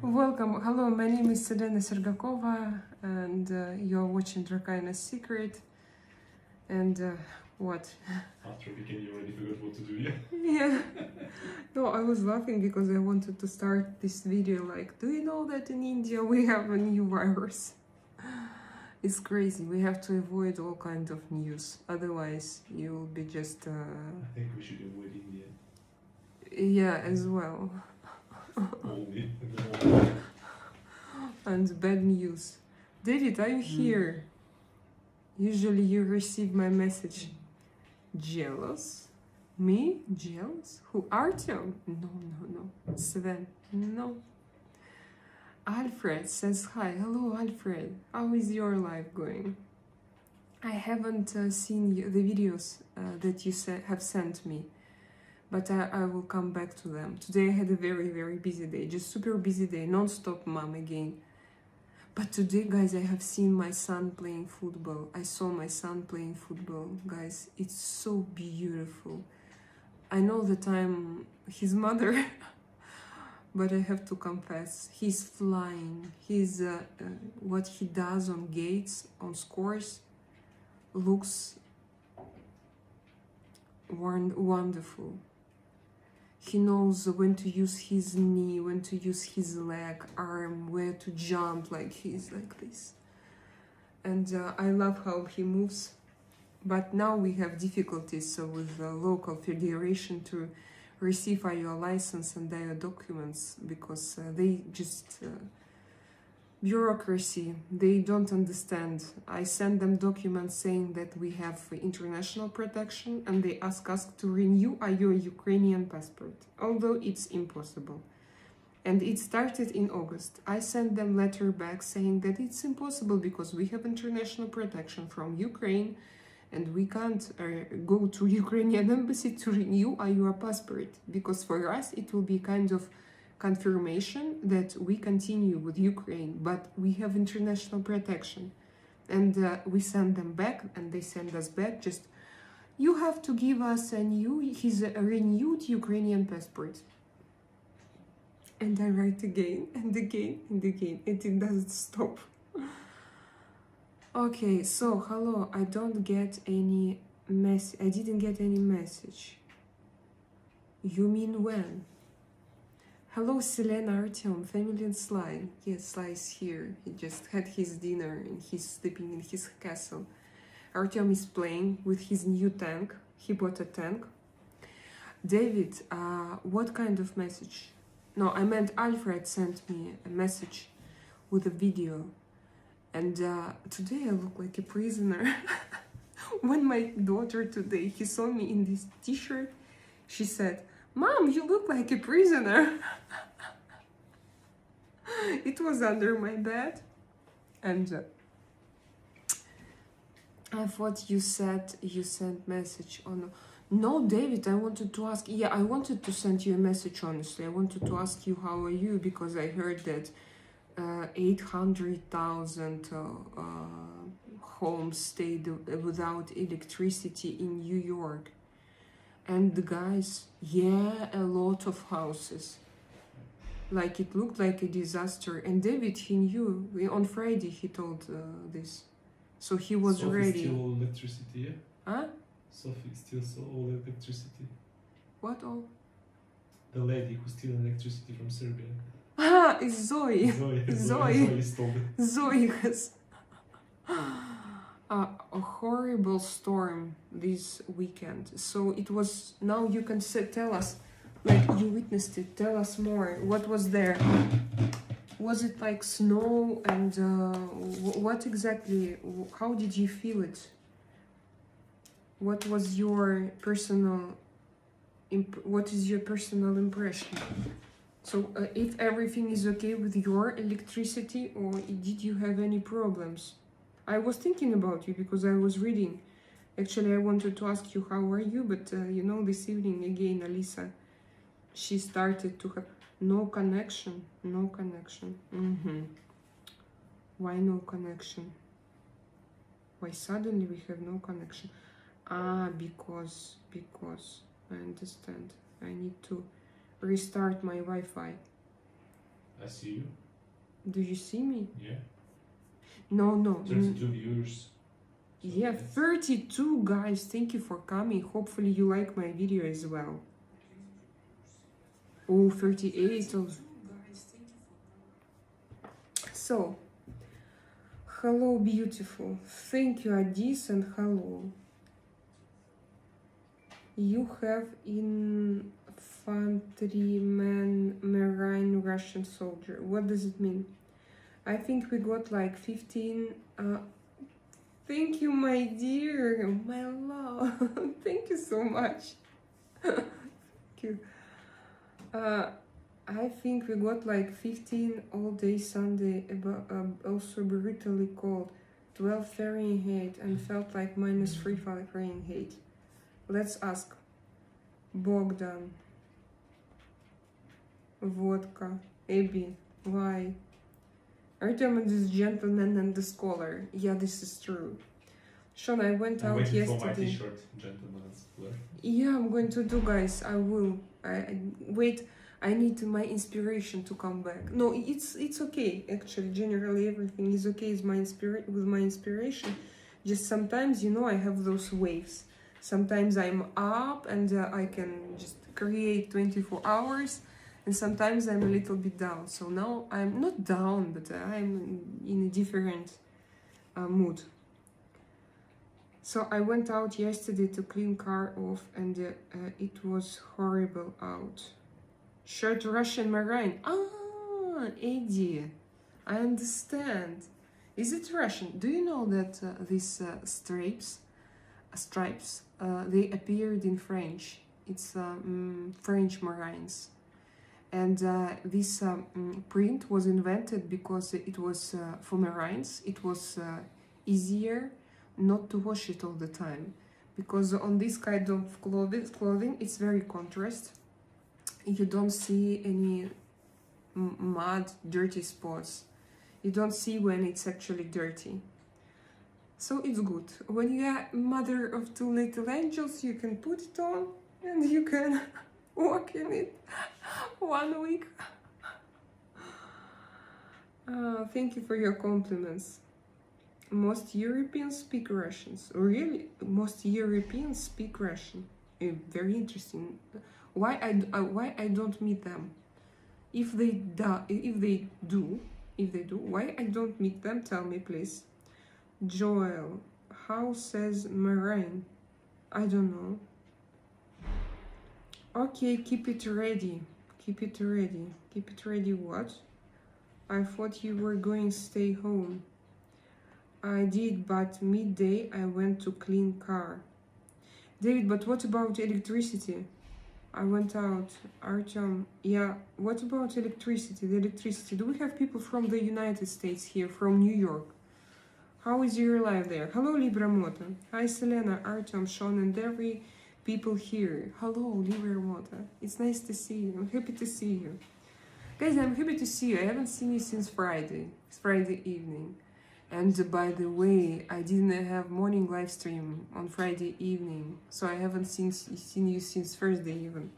Welcome. Hello, my name is Selena Sergakova, and you're watching Drakaina's Secret. And what? After weekend, you already forgot what to do, yeah? Yeah. No, I was laughing because I wanted to start this video like, do you know that in India we have a new virus? It's crazy. We have to avoid all kinds of news. Otherwise, you'll be just... I think we should avoid India. Yeah, as well. Only. And bad news. David, are you here? Usually you receive my message. Jealous? Me? Jealous? Who? Artyom? No. Sven? No. Alfred says hi. Hello, Alfred. How is your life going? I haven't seen the videos that you have sent me, but I will come back to them. Today I had a very busy day, just super busy day, non-stop mom again. But today, guys, I have seen my son playing football. I saw my son playing football, guys. It's so beautiful. I know that I'm his mother, but I have to confess, he's flying. He's what he does on gates, on scores, looks wonderful. He knows when to use his knee, when to use his leg, arm, where to jump, like he's like this. And I love how he moves. But now we have difficulties with the local federation to receive your license and their documents, because they just... bureaucracy, they don't understand. I send them documents saying that we have international protection, and they ask us to renew your Ukrainian passport, although it's impossible. And it started in August. I sent them letter back saying that it's impossible because we have international protection from Ukraine, and we can't go to Ukrainian embassy to renew your passport, because for us it will be kind of confirmation that we continue with Ukraine, but we have international protection. And we send them back, and they send us back just, you have to give us his renewed Ukrainian passport. And I write again and again and again, and it doesn't stop. Okay, so hello, I don't get any message. I didn't get any message. You mean when? Hello, Selena, Artyom, family and Sly. Yes, Sly is here. He just had his dinner and he's sleeping in his castle. Artyom is playing with his new tank. He bought a tank. David, what kind of message? No, I meant Alfred sent me a message with a video. And today I look like a prisoner. When my daughter today, he saw me in this t-shirt, she said, Mom, you look like a prisoner. It was under my bed. And I thought you sent message on... No, David, I wanted to ask... Yeah, I wanted to send you a message, honestly. I wanted to ask you, how are you? Because I heard that 800,000 homes stayed without electricity in New York. And the guys, yeah, a lot of houses. Like, it looked like a disaster. And David, he knew. On Friday, he told this. So he was ready. Still electricity, yeah? Huh? Sophie still saw all electricity. What all? The lady who steals electricity from Serbia. Ah, it's Zoe. Zoe stole it. Zoe has... a horrible storm this weekend. So it was... Now you can tell us, like you witnessed it, tell us more. What was there? Was it like snow, and what exactly, how did you feel it? What was your personal... what is your personal impression? So if everything is okay with your electricity, or did you have any problems? I was thinking about you because I was reading. Actually, I wanted to ask you, how are you? But, you know, this evening, again, Alisa, she started to have no connection. No connection. Why no connection? Why suddenly we have no connection? Ah, because I understand. I need to restart my Wi-Fi. I see you. Do you see me? Yeah. No. 32 viewers. So Yeah, that's- 32 guys. Thank you for coming. Hopefully you like my video as well. Oh, 38 of... So, hello, beautiful. Thank you, Adis, and hello. You have infantryman, marine, Russian soldier. What does it mean? I think we got like 15. Thank you, my dear, my love. Thank you so much. Thank you. I think we got like 15 all day Sunday, about, also brutally cold, 12 Fahrenheit, and felt like -3 Fahrenheit. Let's ask Bogdan, Vodka, Abby, why? Artem is this gentleman and the scholar. Yeah, this is true. Sean, I went I'm out waiting yesterday. for my t-shirt, gentleman's blur. Yeah, I'm going to do, guys. I will. Wait. I need my inspiration to come back. No, it's okay. Actually, generally everything is okay. With my inspiration. Just sometimes, you know, I have those waves. Sometimes I'm up and I can just create 24 hours, and sometimes I'm a little bit down. So now I'm not down, but I'm in a different mood. So I went out yesterday to clean car off, and it was horrible out. Shirt Russian Marine. Ah, Eddie, I understand. Is it Russian? Do you know that these stripes, they appeared in French? It's French Marines. And this print was invented because it was for Marines. It was easier not to wash it all the time, because on this kind of clothing it's very contrast. You don't see any mud, dirty spots. You don't see when it's actually dirty. So it's good. When you are mother of 2 little angels, you can put it on and you can walk in it 1 week. Thank you for your compliments. Most Europeans speak Russian. Really? Most Europeans speak Russian. Very interesting. Why I don't meet them? If they do, why I don't meet them? Tell me, please. Joel, how says Marine? I don't know. Okay, keep it ready. Keep it ready. Keep it ready. What? I thought you were going to stay home. I did, but midday I went to clean car. David, but what about electricity? I went out. Artyom, yeah, what about electricity? The electricity. Do we have people from the United States here, from New York? How is your life there? Hello, Libramota. Hi, Selena, Artyom, Sean, and every people here. Hello, Libramota. It's nice to see you. I'm happy to see you. Guys, I'm happy to see you. I haven't seen you since Friday. It's Friday evening. And by the way, I didn't have morning live stream on Friday evening, so I haven't seen you since Thursday even.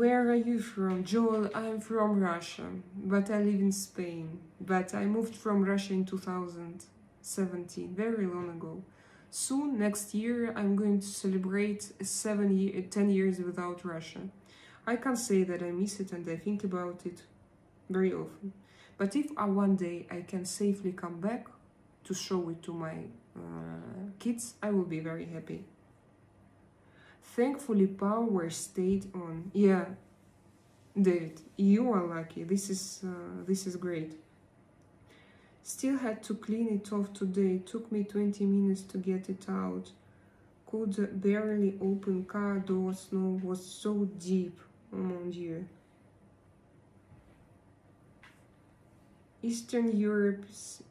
Where are you from? Joel, I'm from Russia, but I live in Spain. But I moved from Russia in 2017, very long ago. Soon, next year, I'm going to celebrate 10 years without Russia. I can't say that I miss it and I think about it very often. But if one day I can safely come back to show it to my kids, I will be very happy. Thankfully, power stayed on. Yeah, David, you are lucky. This is great. Still had to clean it off today. Took me 20 minutes to get it out. Could barely open car door. Snow was so deep. Oh mon Dieu. Eastern Europe's.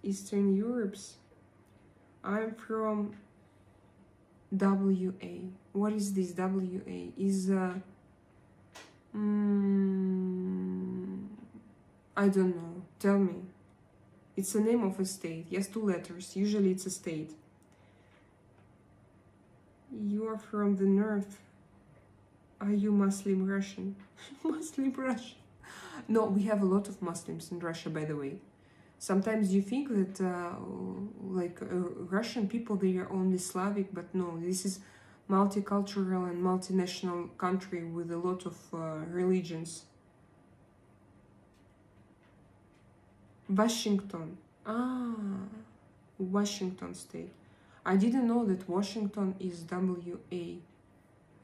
I'm from WA. What is this WA? Is I don't know. Tell me. It's a name of a state. Yes, 2 letters. Usually it's a state. You are from the north. Are you Muslim Russian? Muslim Russian. No, we have a lot of Muslims in Russia, by the way. Sometimes you think that Russian people, they are only Slavic, but no, this is multicultural and multinational country with a lot of religions. Washington. Washington state. I didn't know that Washington is WA.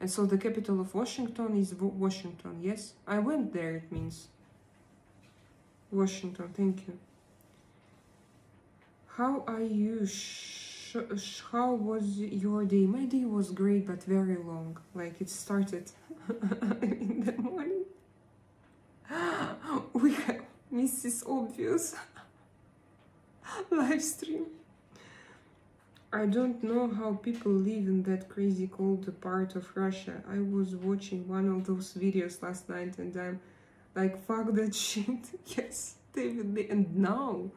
And so the capital of Washington is Washington, yes? I went there, it means. Washington, thank you. How are you? How was your day? My day was great, but very long. Like, it started in the morning. We have Mrs. Obvious live stream. I don't know how people live in that crazy cold part of Russia. I was watching one of those videos last night and I'm like, fuck that shit. Yes, David. And now,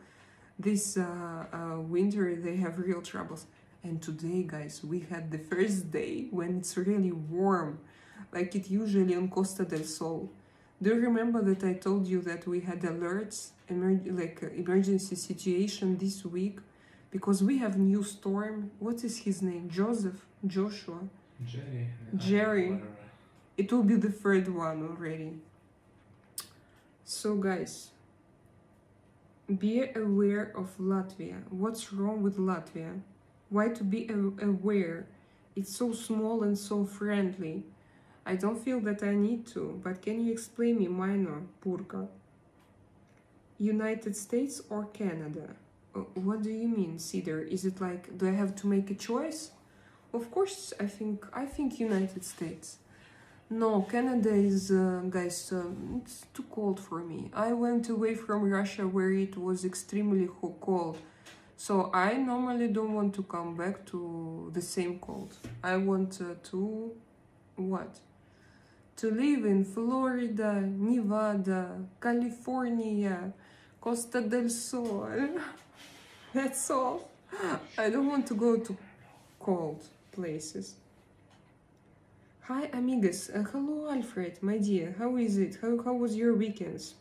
this winter, they have real troubles. And today, guys, we had the first day when it's really warm, like it usually on Costa del Sol. Do you remember that I told you that we had alerts, emergency situation this week? Because we have new storm. What is his name? Joseph? Joshua? Jerry. It will be the third one already. So guys, be aware of Latvia. What's wrong with Latvia? Why to be aware? It's so small and so friendly. I don't feel that I need to, but can you explain me, minor, Purka? United States or Canada? What do you mean, Cedar? Is it like, do I have to make a choice? Of course, I think United States. No, Canada is, guys, it's too cold for me. I went away from Russia where it was extremely cold. So I normally don't want to come back to the same cold. I want to, what? To live in Florida, Nevada, California, Costa del Sol. That's all. I don't want to go to cold places. Hi, amigas. Hello, Alfred, my dear. How is it? How was your weekends?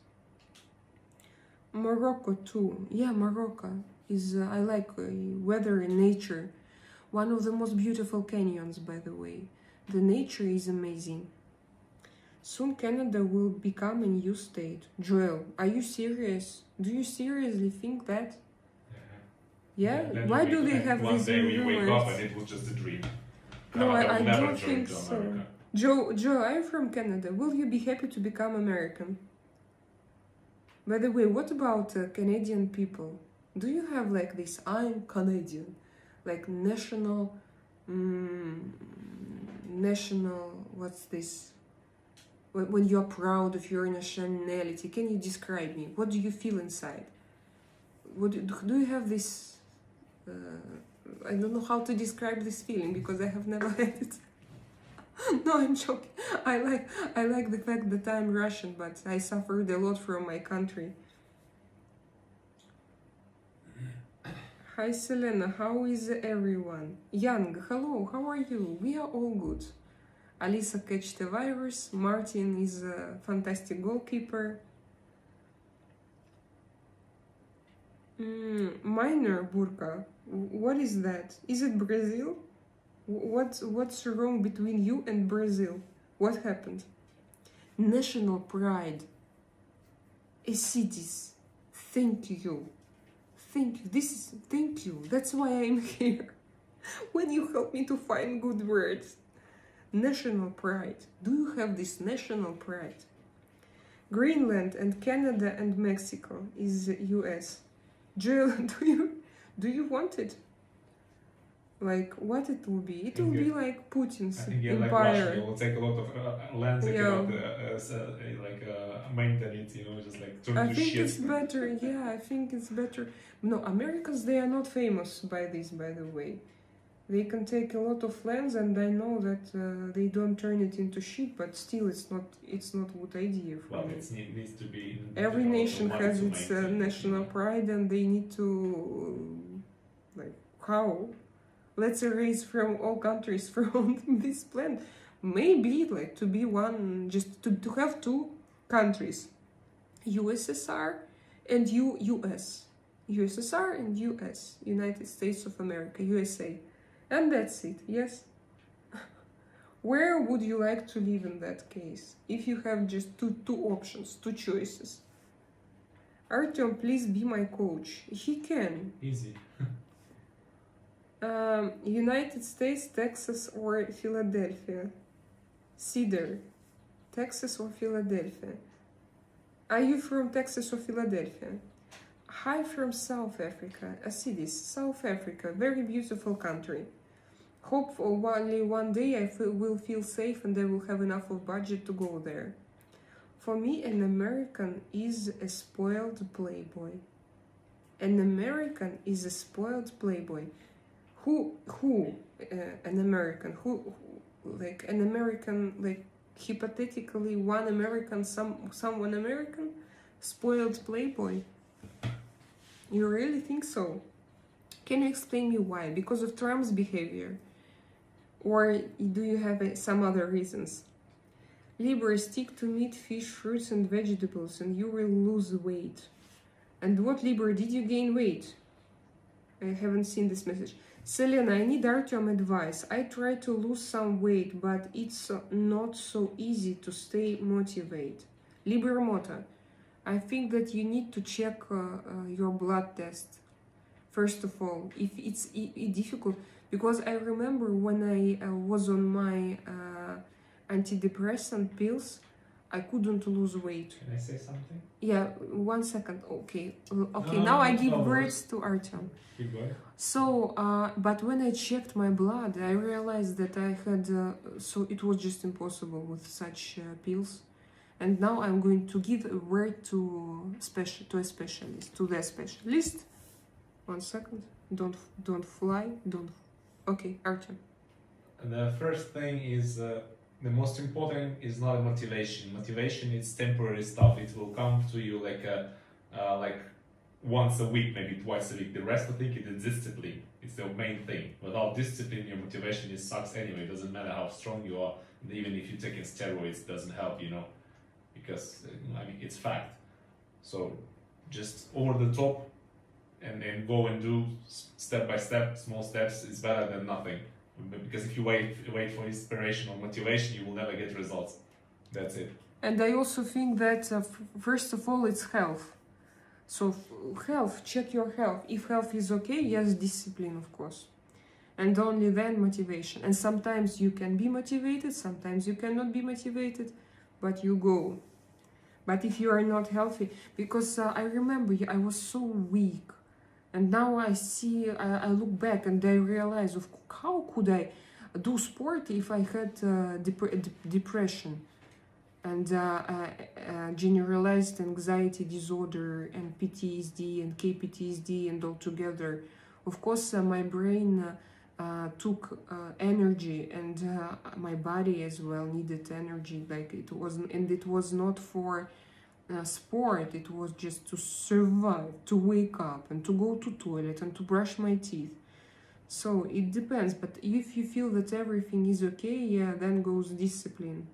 Morocco too. Yeah, Morocco is. I like weather and nature. One of the most beautiful canyons, by the way. The nature is amazing. Soon Canada will become a new state. Joel, are you serious? Do you seriously think that? Yeah? Why do they have one these day we wake up rumors? and it was just a dream. No, I never don't think joined so. America. Joe, I'm from Canada. Will you be happy to become American? By the way, what about Canadian people? Do you have like this, I'm Canadian, like national, what's this? When you're proud of your nationality, can you describe me? What do you feel inside? Do you have this? I don't know how to describe this feeling because I have never had it. No, I'm joking. I like the fact that I'm Russian, but I suffered a lot from my country. Hi Selena, how is everyone? Young, hello, how are you? We are all good. Alisa catched the virus. Martin is a fantastic goalkeeper. Minor Burka, what is that? Is it Brazil? What's wrong between you and Brazil? What happened? National pride. Cities. Thank you. Thank you. Thank you. That's why I'm here. When you help me to find good words. National pride. Do you have this national pride? Greenland and Canada and Mexico is US. Jill, do you want it? Like what it will be? It will be like Putin's empire. Like Russia, it will take a lot of lands and cannot maintain it, just like turn I to think shit. it's better. Yeah, I think it's better. No, Americans, they are not famous by this, by the way. They can take a lot of lands, and I know that they don't turn it into shit, but still, it's not a good idea for me. It needs to be. Every nation has its national pride, and they need to, how? Let's erase from all countries from this planet. maybe like to be one, just to have two countries, USSR and US. USSR and US, United States of America, USA. And that's it, yes? Where would you like to live in that case? If you have just two options, two choices. Artyom, please be my coach. He can. Easy. United States, Texas, or Philadelphia? Cedar, Texas or Philadelphia? Are you from Texas or Philadelphia? Hi from South Africa, Acidis, South Africa, very beautiful country. Hope only one day I will feel safe and I will have enough of budget to go there. For me, an American is a spoiled playboy. An American is a spoiled playboy. Who an American? Who like an American, like hypothetically one American, someone American, spoiled playboy? You really think so? Can you explain me why? Because of Trump's behavior? Or do you have some other reasons? Libra, stick to meat, fish, fruits and vegetables and you will lose weight. And what, Libra, did you gain weight? I haven't seen this message. Selena, I need Artyom advice. I try to lose some weight, but it's not so easy to stay motivated. Libra Mota, I think that you need to check your blood test. First of all, if it's difficult, because I remember when I was on my antidepressant pills, I couldn't lose weight. Can I say something? Yeah, 1 second. Okay, No, now I no give worries. words to Artyom. Keep going. So, but when I checked my blood, I realized that I had, so it was just impossible with such pills. And now I'm going to give a word to a specialist, to the specialist. 1 second. Don't fly. Don't. Okay, Artyom. The first thing is the most important is not a motivation. Motivation is temporary stuff. It will come to you like once a week, maybe twice a week. The rest of it is discipline. It's the main thing. Without discipline, your motivation is sucks anyway. It doesn't matter how strong you are. And even if you take in steroids, it doesn't help, you know, because I mean it's fact. So just over the top and go and do step by step, small steps is better than nothing. Because if you wait for inspiration or motivation, you will never get results. That's it. And I also think that first of all, it's health. So health, check your health. If health is okay, yes, discipline, of course. And only then motivation. And sometimes you can be motivated, sometimes you cannot be motivated, but you go. But if you are not healthy, because I remember I was so weak. And now I see, I look back and I realize, how could I do sport if I had depression and generalized anxiety disorder and PTSD and KPTSD and all together. Of course, my brain took energy and my body as well needed energy. Like it wasn't, and it was not for sport, it was just to survive, to wake up and to go to toilet and to brush my teeth. So it depends, but if you feel that everything is okay, yeah, then goes discipline.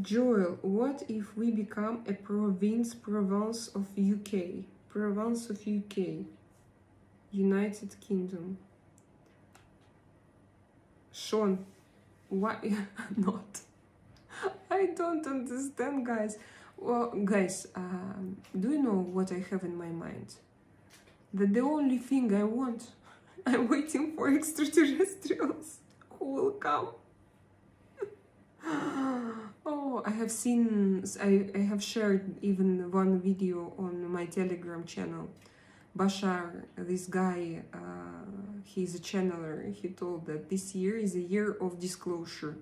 Joel, what if we become a province of UK? Province of UK, United Kingdom. Sean, why not? I don't understand, guys. Well, guys, do you know what I have in my mind? That the only thing I want, I'm waiting for extraterrestrials who will come. Oh, I have seen, I have shared even one video on my Telegram channel. Bashar, this guy, he's a channeler. He told that this year is a year of disclosure.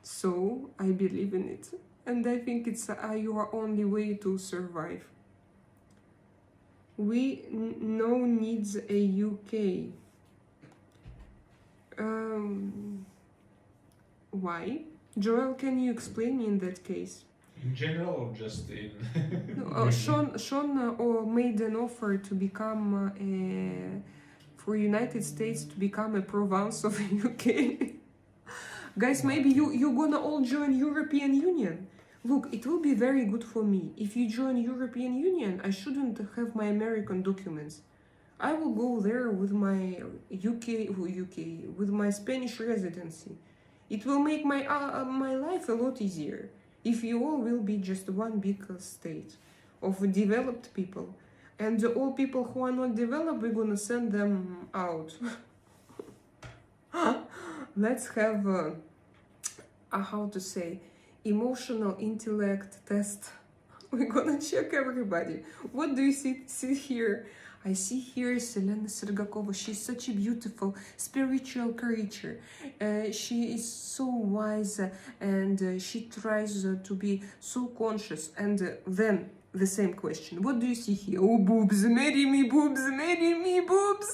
So I believe in it, and I think it's your only way to survive. We no needs a UK. Why? Joel, can you explain me in that case? In general or just in? No, Sean made an offer to become for United States to become a province of UK. Guys, maybe you're gonna all join European Union. Look, it will be very good for me. If you join European Union, I shouldn't have my American documents. I will go there with my UK, with my Spanish residency. It will make my life a lot easier if you all will be just one big state of developed people. And all people who are not developed, we're gonna send them out. Let's have how to say, emotional intellect test. We're gonna check everybody. What do you see here? I see here Selena Sergakova. She's such a beautiful spiritual creature. She is so wise and she tries to be so conscious. And then the same question. What do you see here? Oh, boobs, marry me, boobs, marry me, boobs.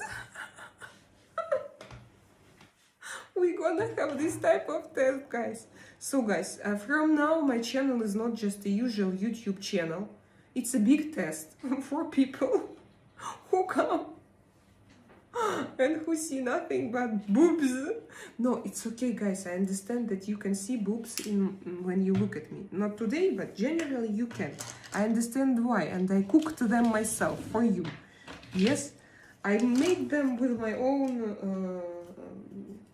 We're gonna have this type of test, guys. So guys, from now my channel is not just a usual YouTube channel. It's a big test for people who come and who see nothing but boobs. No, it's okay, guys. I understand that you can see boobs when you look at me. Not today, but generally you can. I understand why, and I cooked them myself for you. Yes, I made them with my own,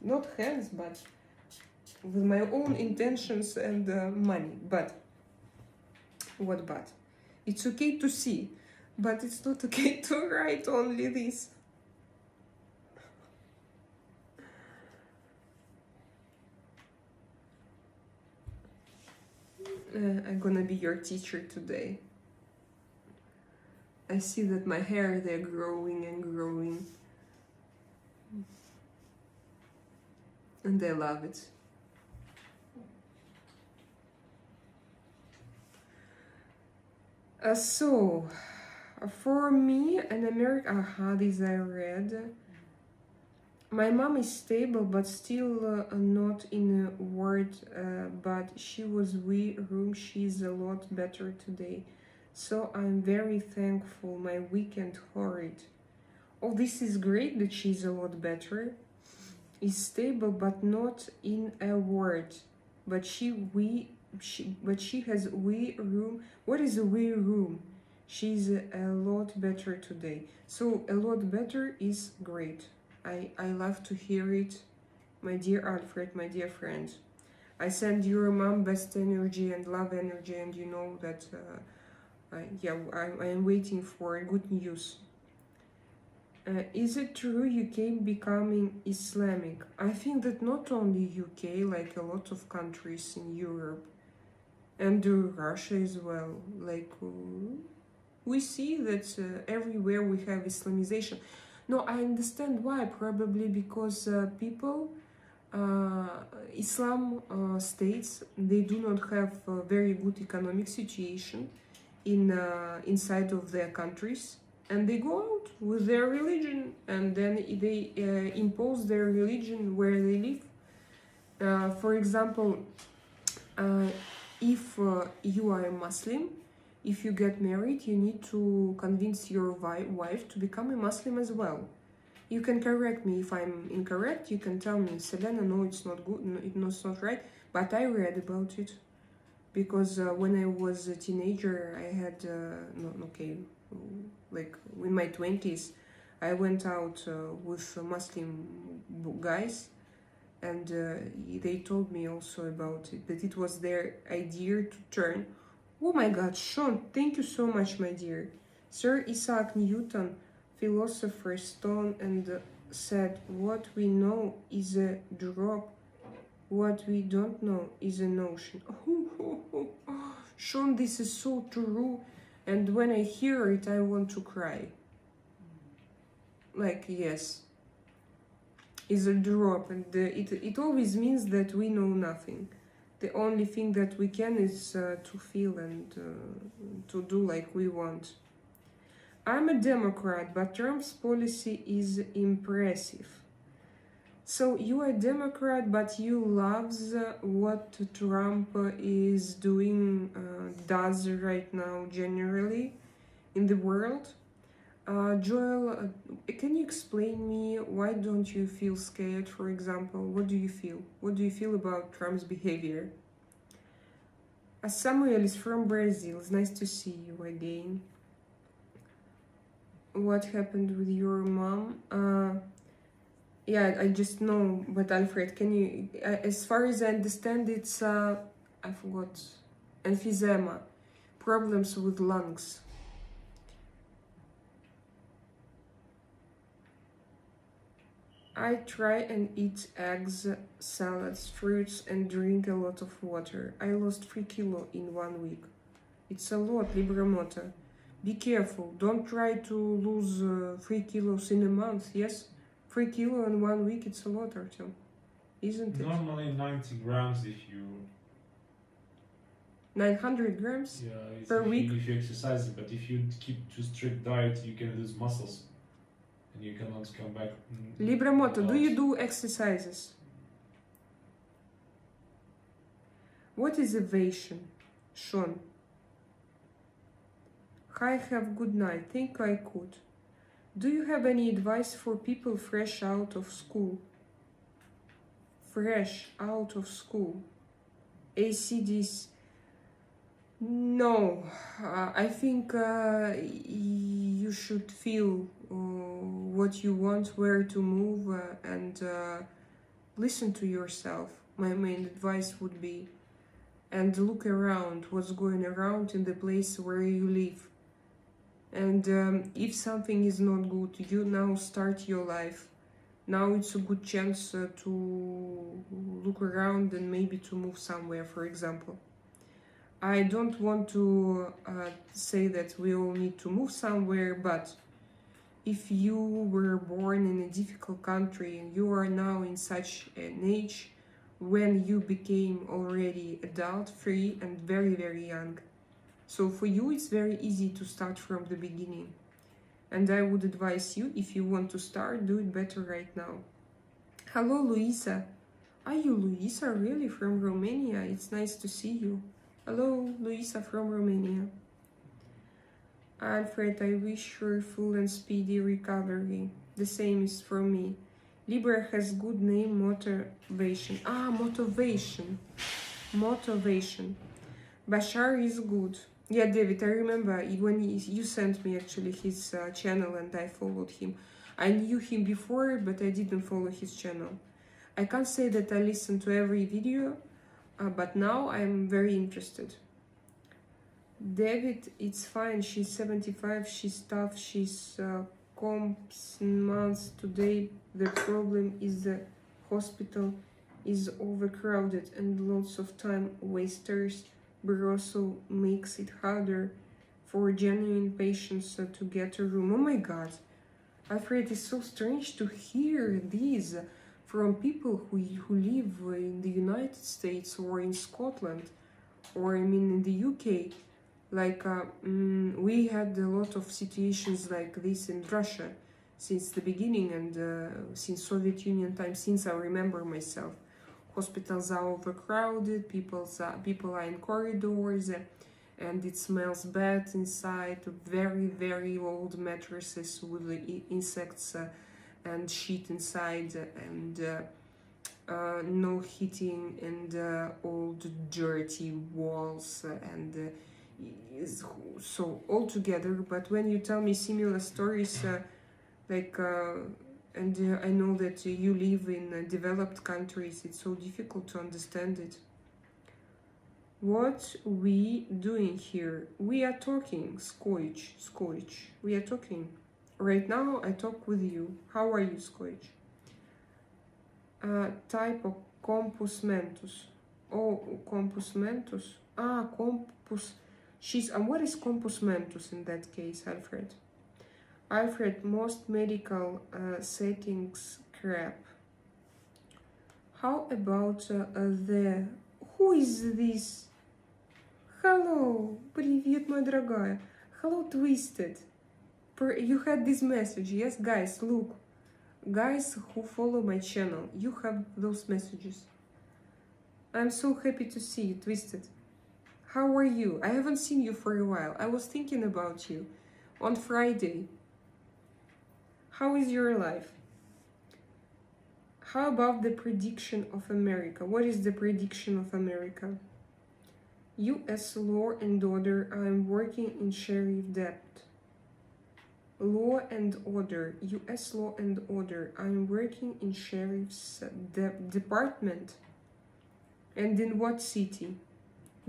not hands, but with my own intentions and money. But, what but? It's okay to see, but it's not okay to write only this. I'm gonna be your teacher today. I see that my hair, they're growing and growing. And I love it. So, for me, an American, this I read. My mom is stable, but still not in a word, but she was room. She's a lot better today. So I'm very thankful. My weekend horrid. Oh, this is great that she's a lot better. Is stable, but not in a word. But she has room. What is a room? She's a lot better today. So a lot better is great. I love to hear it, my dear Alfred, my dear friend. I send your mom best energy and love energy, and you know that I am waiting for good news. Is it true UK becoming Islamic? I think that not only UK, like a lot of countries in Europe and Russia as well. Like we see that everywhere we have Islamization. No, I understand why. Probably because people, Islam states, they do not have a very good economic situation inside of their countries, and they go out with their religion, and then they impose their religion where they live. For example, if you are a Muslim, if you get married, you need to convince your wife to become a Muslim as well. You can correct me if I'm incorrect. You can tell me, Selena, no, it's not good, no, it's not right. But I read about it because when I was a teenager, I had like in my 20s, I went out with Muslim guys, and they told me also about it, that it was their idea to turn. Oh my God, Sean, thank you so much, my dear. Sir Isaac Newton, philosopher, stone and said, what we know is a drop, what we don't know is an ocean. Sean, this is so true, and when I hear it, I want to cry. Like, yes, is a drop, and it always means that we know nothing. The only thing that we can is to feel and to do like we want. I'm a Democrat, but Trump's policy is impressive. So you are a Democrat, but you love what Trump is doing, does right now generally in the world. Joel, can you explain me why don't you feel scared, for example? What do you feel? What do you feel about Trump's behavior? Samuel is from Brazil. It's nice to see you again. What happened with your mom? Yeah, I just know, but Alfred, can you, as far as I understand, it's, I forgot, emphysema, problems with lungs. I try and eat eggs, salads, fruits, and drink a lot of water. I lost 3 kilo in 1 week. It's a lot, Libramota. Be careful. Don't try to lose 3 kilos in a month, yes? 3 kilo in 1 week, it's a lot, Artyom. Isn't it? Normally 90 grams if you 900 grams? yeah it's Per if week? if you exercise, but if you keep too strict diet, you can lose muscles, and you cannot come back. Libramoto, do you do exercises? What is evasion? Sean. Hi, have good night. Think I could. Do you have any advice for people fresh out of school? Fresh out of school. ACDs. No, I think you should feel what you want, where to move, and listen to yourself. My main advice would be, and look around what's going around in the place where you live. And if something is not good, you now start your life. Now it's a good chance to look around and maybe to move somewhere, for example. I don't want to say that we all need to move somewhere, but if you were born in a difficult country and you are now in such an age when you became already adult, free, and very, very young. So for you, it's very easy to start from the beginning. And I would advise you, if you want to start, do it better right now. Hello, Luisa. Are you Luisa really from Romania? It's nice to see you. Hello, Luisa from Romania. Alfred, I wish you a full and speedy recovery. The same is for me. Libra has good name, motivation. Motivation. Motivation. Bashar is good. Yeah, David, I remember when you sent me actually his channel and I followed him. I knew him before, but I didn't follow his channel. I can't say that I listen to every video, but now I'm very interested. David, it's fine. She's 75. She's tough. She's comps months today. The problem is the hospital is overcrowded and lots of time wasters, but also makes it harder for genuine patients to get a room. Oh my god, Alfred, it's so strange to hear these from people who live in the United States or in Scotland or I mean in the UK. Like we had a lot of situations like this in Russia since the beginning and since Soviet Union time, since I remember myself. Hospitals are overcrowded, people are in corridors, and it smells bad inside. Very, very old mattresses with the insects and shit inside, and no heating, and old dirty walls, and so all together. But when you tell me similar stories, and I know that you live in developed countries, it's so difficult to understand it. What we doing here? We are talking, Skoich. We are talking. Right now I talk with you. How are you, Skoich? Type of compus mentis. Oh, compus mentis. Compus. What is compus mentis in that case, Alfred? Alfred, most medical settings crap. How about Who is this? Hello, привет, моя дорогая. Hello, Twisted. You had this message, yes, guys, look. Guys who follow my channel, you have those messages. I'm so happy to see you, Twisted. How are you? I haven't seen you for a while. I was thinking about you on Friday. How is your life? How about the prediction of America? What is the prediction of America? U.S. law and order. I'm working in sheriff debt. Law and order. U.S. law and order. I'm working in sheriff's department. And in what city?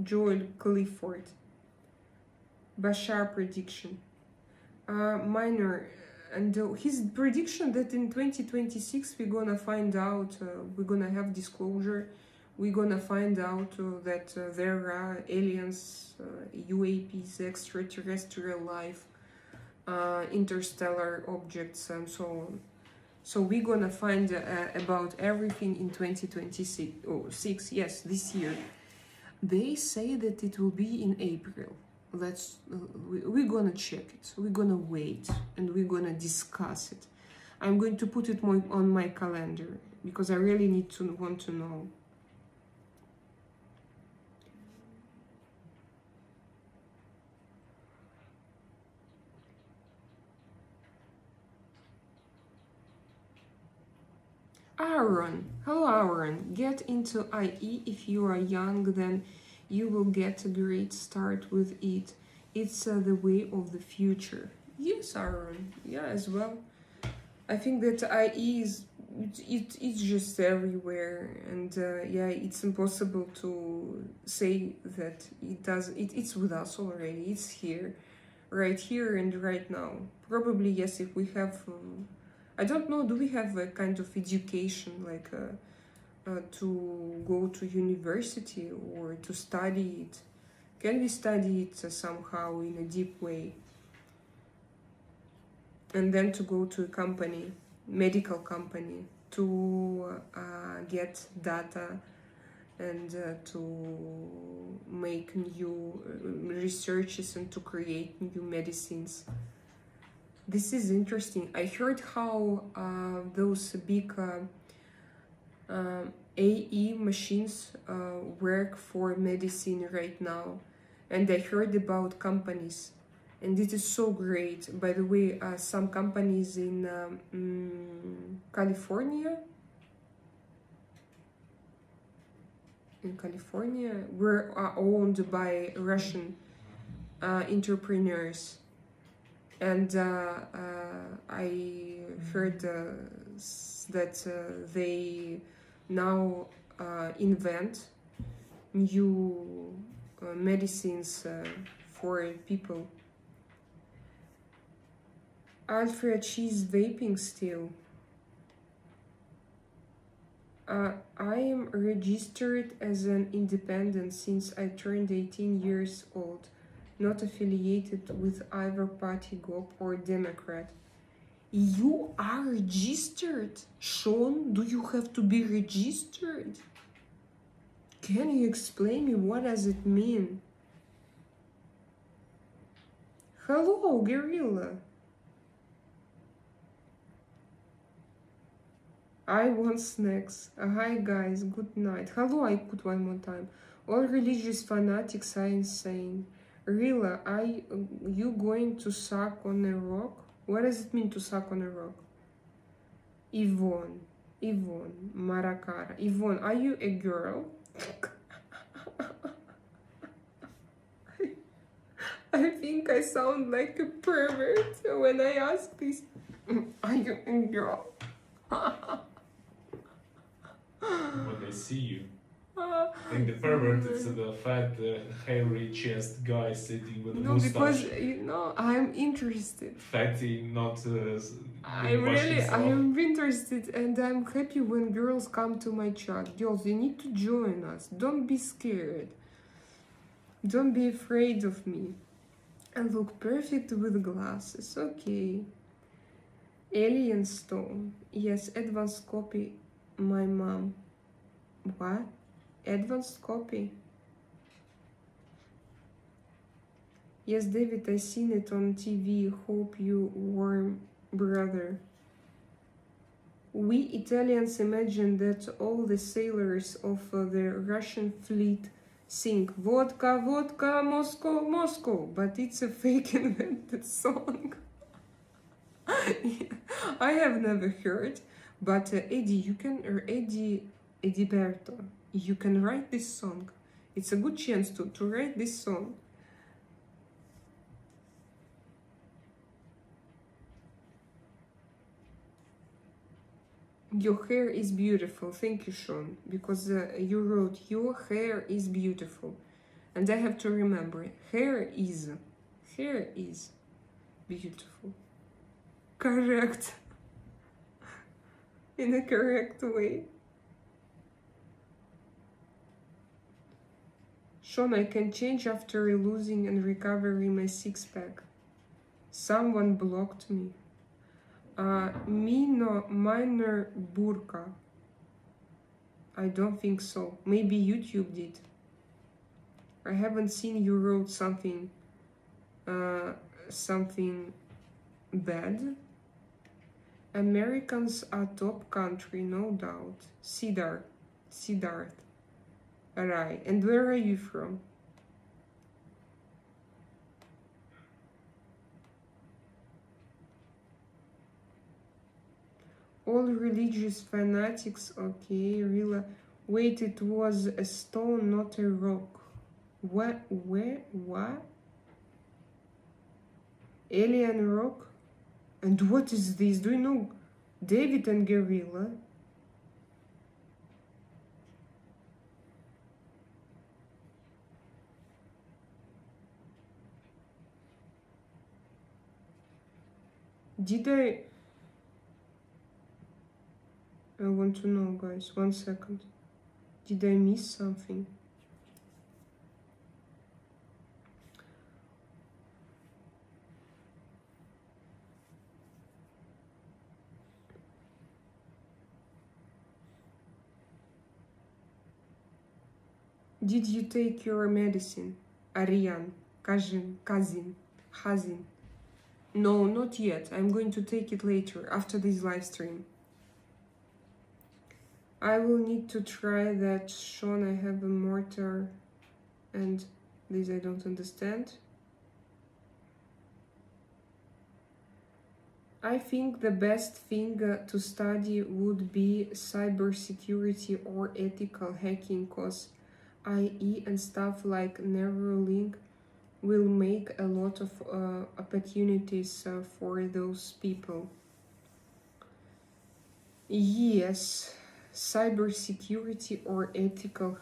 Joel Clifford. Bashar prediction. Minor. And his prediction that in 2026 we're gonna find out, we're gonna have disclosure, we're gonna find out that there are aliens, UAPs, extraterrestrial life, interstellar objects, and so on. So we're gonna find about everything in 2026. Yes, this year. They say that it will be in April. We're gonna check it. We're gonna wait and we're gonna discuss it. I'm going to put it more on my calendar because I really want to know. Aaron, hello Aaron. Get into IE if you are young, then you will get a great start with it. It's the way of the future. Yes, Aaron. Yeah, as well. I think that IE is it's just everywhere, and yeah, it's impossible to say that it does. It's with us already. It's here, right here and right now. Probably yes, if we have. I don't know. Do we have a kind of education like? To go to university or to study it? Can we study it somehow in a deep way? And then to go to a company, medical company, to get data and to make new researches and to create new medicines. This is interesting. I heard how those big AE machines work for medicine right now, and I heard about companies, and it is so great. By the way, some companies in California were owned by Russian entrepreneurs, and I heard that they now invent new medicines for people. Alfred, she's vaping still. I am registered as an independent since I turned 18 years old, not affiliated with either party, GOP or Democrat. You are registered? Sean, do you have to be registered? Can you explain me what does it mean? Hello, Gorilla. I want snacks. Hi guys, good night. Hello, I put one more time. All religious fanatics are insane. Rilla, you going to suck on a rock? What does it mean to suck on a rock? Yvonne, Maracara. Yvonne, are you a girl? I think I sound like a pervert when I ask this. Are you a girl? When they see you. I think the pervert is the fat, hairy chest guy sitting with a mustache. Because I'm interested. Fatty, not. I'm interested, and I'm happy when girls come to my chat. Girls, you need to join us. Don't be scared. Don't be afraid of me. I look perfect with glasses. Okay. Alien Stone. Yes, advanced copy. My mom. What? Advanced copy? Yes, David, I seen it on TV. Hope you warm, brother. We Italians imagine that all the sailors of the Russian fleet sing vodka, vodka, Moscow, Moscow, but it's a fake invented song. I have never heard, but Eddie, you can, or Ediberto, you can write this song. It's a good chance to write this song. Your hair is beautiful. Thank you, Sean, because you wrote your hair is beautiful, and I have to remember hair is beautiful. Correct. In a correct way. Sean, I can change after losing and recovering my six-pack. Someone blocked me. Minor burka. I don't think so. Maybe YouTube did. I haven't seen you wrote something bad. Americans are top country, no doubt. Siddharth. Right. And where are you from? All religious fanatics, okay, really. Wait, it was a stone, not a rock. What? Where? What? Alien rock? And what is this? Do you know David and Gorilla? Did I want to know, guys. 1 second. Did I miss something? Did you take your medicine? Ariane, Kazin. No, not yet. I'm going to take it later, after this live stream. I will need to try that. Sean, I have a mortar and this I don't understand. I think the best thing to study would be cybersecurity or ethical hacking, cause IE and stuff like Neuralink will make a lot of opportunities for those people. Yes, cybersecurity or ethical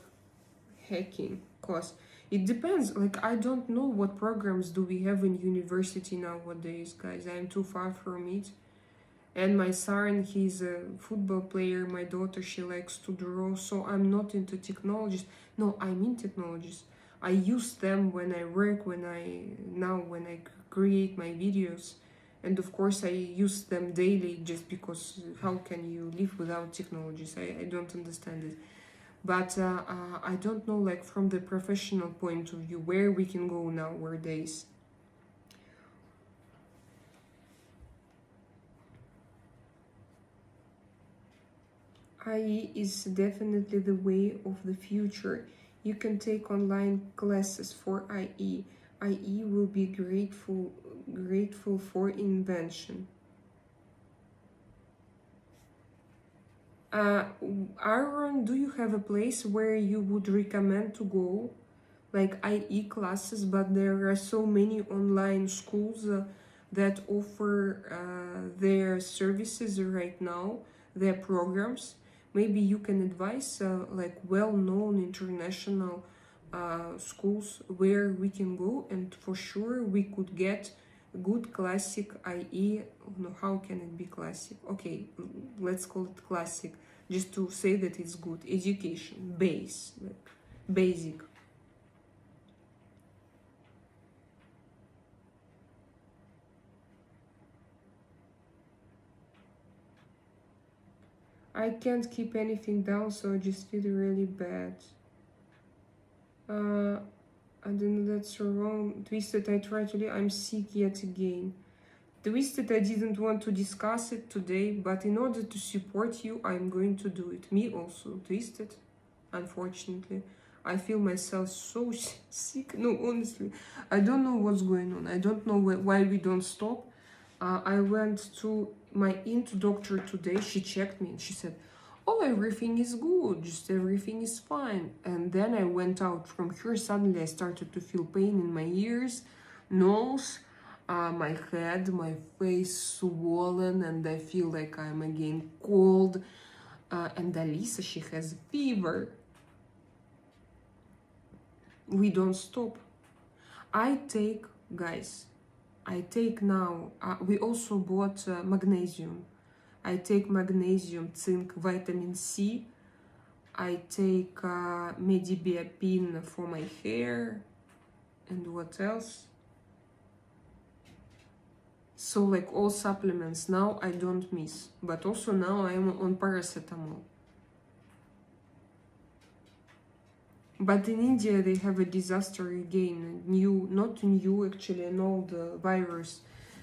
hacking, cause it depends. Like, I don't know what programs do we have in university nowadays, guys. I'm too far from it. And my son, he's a football player. My daughter, she likes to draw. So I'm not into technologies. No, I'm in technologies. I use them when I work, when I create my videos. And of course, I use them daily just because how can you live without technologies? I don't understand it. But I don't know, like, from the professional point of view, where we can go nowadays. IE is definitely the way of the future. You can take online classes for IE. IE will be grateful for invention. Aaron, do you have a place where you would recommend to go? Like IE classes, but there are so many online schools that offer their services right now, their programs. Maybe you can advise like well-known international schools where we can go, and for sure we could get good classic IE. No, how can it be classic? Okay, let's call it classic, just to say that it's good education, like basic. I can't keep anything down, so I just feel really bad. I don't know, that's wrong. Twisted, I tried to. I'm sick yet again. Twisted, I didn't want to discuss it today, but in order to support you, I'm going to do it. Me also, Twisted, unfortunately. I feel myself so sick. No, honestly, I don't know what's going on. I don't know why we don't stop. I went to my int doctor today, she checked me and she said, oh, everything is good, just everything is fine. And then I went out from her. Suddenly I started to feel pain in my ears, nose, my head, my face swollen, and I feel like I'm again cold. And Alisa, she has fever. We don't stop. Guys, I take now, we also bought magnesium. I take magnesium, zinc, vitamin C. I take medibiapine for my hair. And what else? So like all supplements now I don't miss. But also now I'm on paracetamol. But in India they have a disaster again, not new actually, an old virus,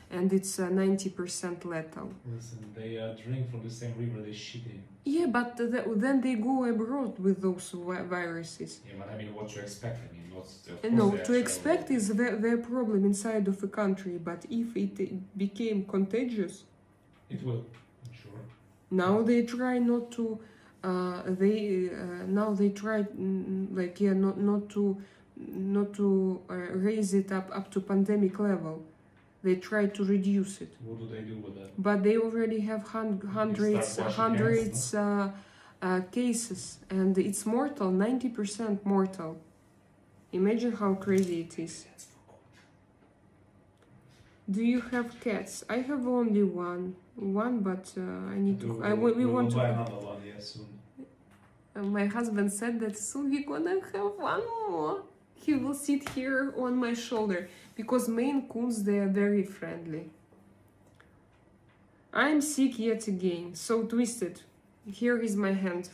and it's 90% lethal. Listen, they drink from the same river they shit in. Yeah, but then they go abroad with those viruses. Yeah, but I mean, what you expect? I mean, No, to expect is their problem inside of a country, but if it became contagious, it will, I'm sure. now they try not to. Now they try not to raise it up to pandemic level. They try to reduce it. What do they do with that? But they already have hundreds cases, and it's mortal, 90% mortal. Imagine how crazy it is. Do you have cats? I have only one, but I need to. We want to buy another one, yeah, soon. My husband said that soon we're gonna have one more. He will sit here on my shoulder because Maine Coons, they are very friendly. I'm sick yet again, so twisted. Here is my hand.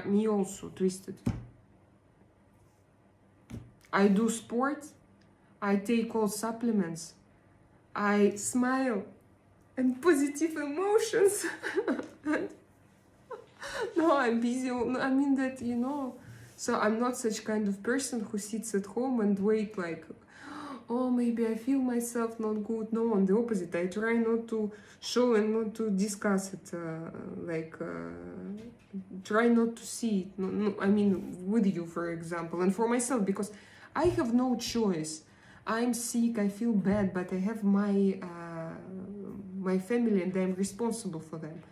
Me also twisted. I do sports. I take all supplements. I smile and positive emotions. No, I'm busy. I mean that, So I'm not such kind of person who sits at home and wait like, oh, maybe I feel myself not good. No, on the opposite. I try not to show and not to discuss it. Try not to see it. No, I mean, with you, for example, and for myself, because I have no choice. I'm sick, I feel bad, but I have my family and I'm responsible for them.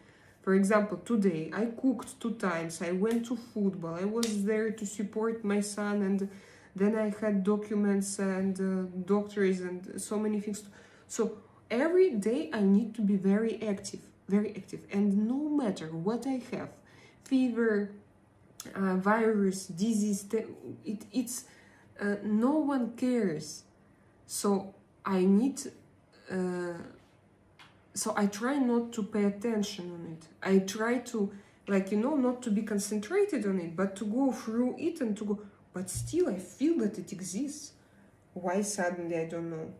For example, today I cooked 2 times, I went to football, I was there to support my son, and then I had documents and doctors and so many things. So every day I need to be very active, and no matter what I have, fever, virus, disease, it's no one cares. So I need, so I try not to pay attention on it. I try to, not to be concentrated on it, but to go through it and to go, but still I feel that it exists. Why suddenly, I don't know.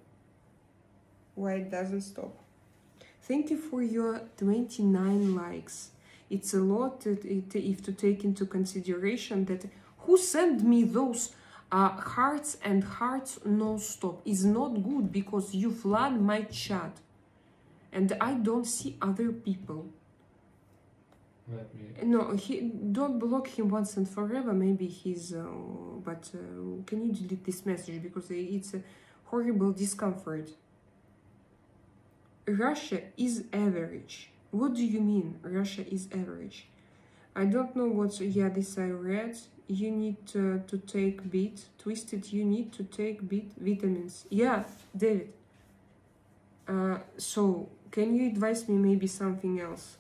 Why it doesn't stop. Thank you for your 29 likes. It's a lot if to take into consideration that who sent me those hearts and hearts non-stop is not good, because you flood my chat and I don't see other people. No, don't block him once and forever. Maybe he's can you delete this message, because it's a horrible discomfort. Russia is average. What do you mean Russia is average? I don't know what's, this I read. You need to take twisted, you need to take vitamins. Yeah, David. So, can you advise me maybe something else?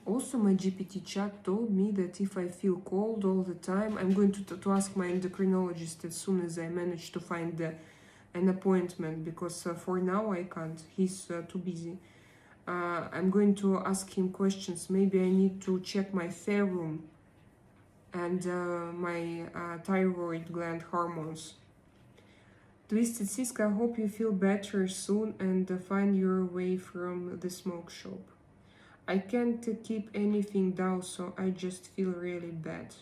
Also, my GPT chat told me that if I feel cold all the time, I'm going to ask my endocrinologist as soon as I manage to find an appointment, because for now I can't. He's too busy. I'm going to ask him questions. Maybe I need to check my serum and my thyroid gland hormones. Twisted Siska, I hope you feel better soon and find your way from the smoke shop. I can't keep anything down, so I just feel really bad.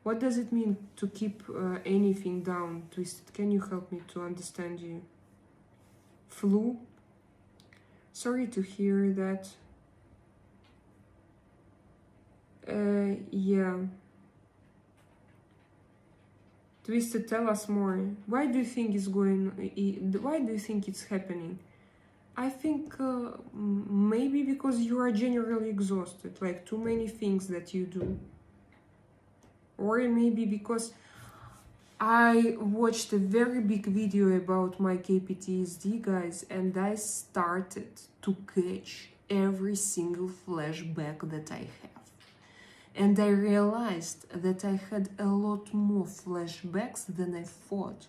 What does it mean to keep anything down, Twisted? Can you help me to understand you? Flu? Sorry to hear that. Yeah. Twisted, tell us more. Why do you think it's going? Why do you think it's happening? I think maybe because you are generally exhausted, like too many things that you do. Or maybe because I watched a very big video about my KPTSD, guys, and I started to catch every single flashback that I have. And I realized that I had a lot more flashbacks than I thought.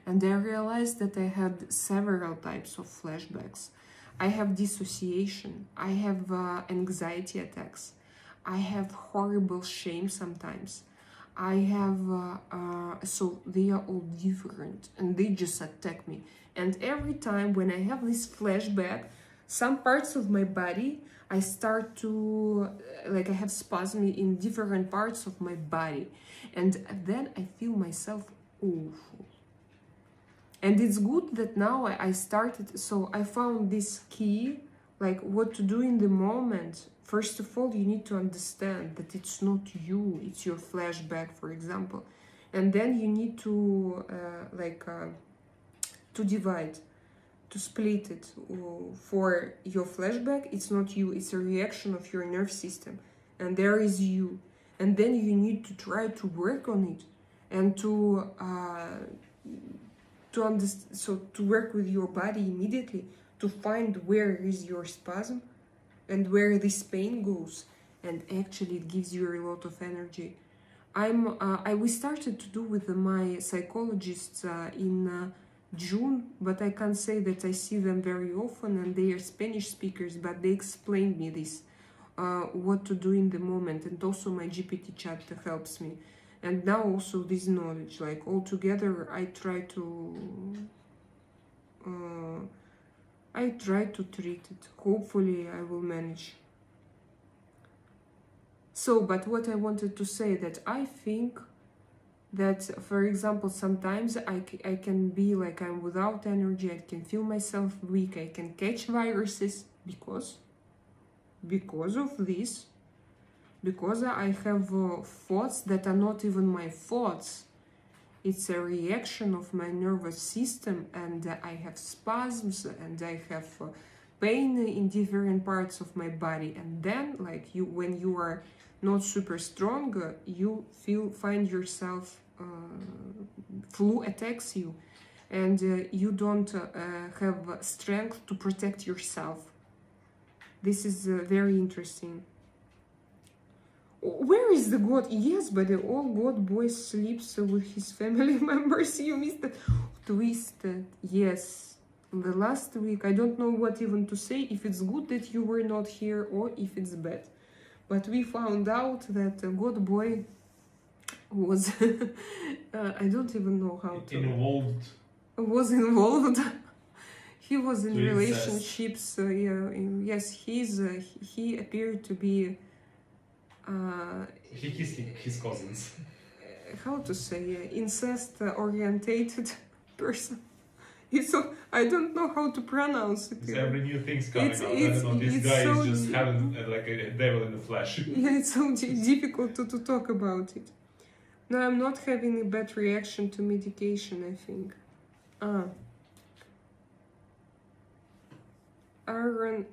And I realized that I had several types of flashbacks. I have dissociation, I have anxiety attacks, I have horrible shame sometimes. I have, so they are all different and they just attack me. And every time when I have this flashback, some parts of my body, I start to, like I have spasm in different parts of my body. And then I feel myself awful. And it's good that now I started, so I found this key, like what to do in the moment. First of all, you need to understand that it's not you, it's your flashback, for example. And then you need to, to divide, to split it. For your flashback, it's not you, it's a reaction of your nerve system. And there is you. And then you need to try to work on it and to understand, so to work with your body immediately, to find where is your spasm and where this pain goes, and actually it gives you a lot of energy. We started to do with my psychologists in June, but I can't say that I see them very often, and they are Spanish speakers, but they explained me this, what to do in the moment, and also my GPT chat helps me. And now also this knowledge, like all together, I try to treat it. Hopefully I will manage. So, but what I wanted to say that I think that, for example, sometimes I can be like I'm without energy, I can feel myself weak, I can catch viruses because of this. Because I have thoughts that are not even my thoughts. It's a reaction of my nervous system, and I have spasms, and I have pain in different parts of my body. And then, like when you are not super strong, you find yourself, flu attacks you, and you don't have strength to protect yourself. This is very interesting. Where is the god? Yes, but the old god boy sleeps with his family members. You missed it. Twisted. Yes. The last week, I don't know what even to say, if it's good that you were not here or if it's bad. But we found out that god boy was, I don't even know how to... Involved. Was involved. He was in To relationships. Yes, he appeared to be... He kissed his cousins. How to say, incest-orientated person. So I don't know how to pronounce it. Every new thing's coming out. I don't know. This guy so is just having like a devil in the flesh. Yeah, it's so difficult to talk about it. No, I'm not having a bad reaction to medication, I think. Aaron...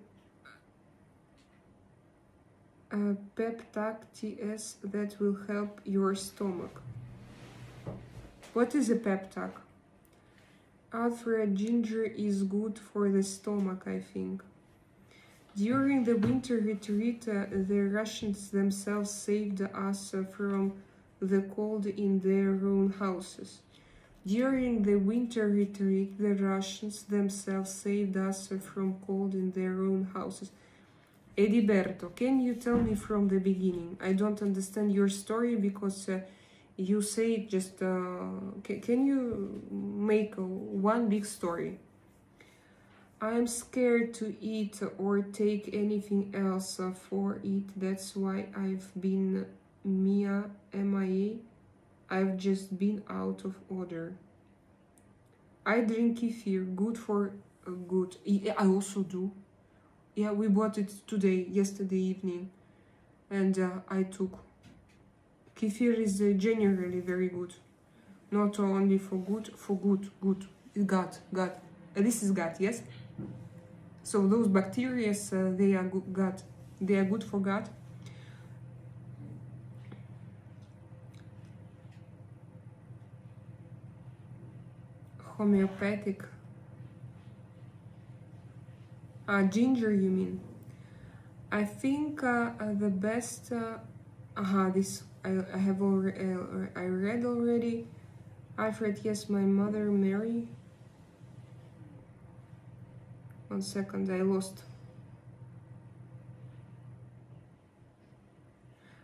Peptac TS that will help your stomach. What is a Peptac? Alfred, ginger is good for the stomach, I think. During the winter retreat, the Russians themselves saved us from the cold in their own houses. During the winter retreat, the Russians themselves saved us from cold in their own houses. Ediberto, can you tell me from the beginning? I don't understand your story because you say just... can you make one big story? I'm scared to eat or take anything else for it. That's why I've been MIA. I've just been out of order. I drink kefir, good for good. I also do. Yeah, we bought it today, yesterday evening, and I took. Kefir is generally very good, not only for good. Gut. This is gut, yes. So those bacteria, they are good gut. They are good for gut. Homeopathic. Ginger, you mean? I think the best. This I have already. I read already. Alfred, yes, my mother Mary. 1 second, I lost.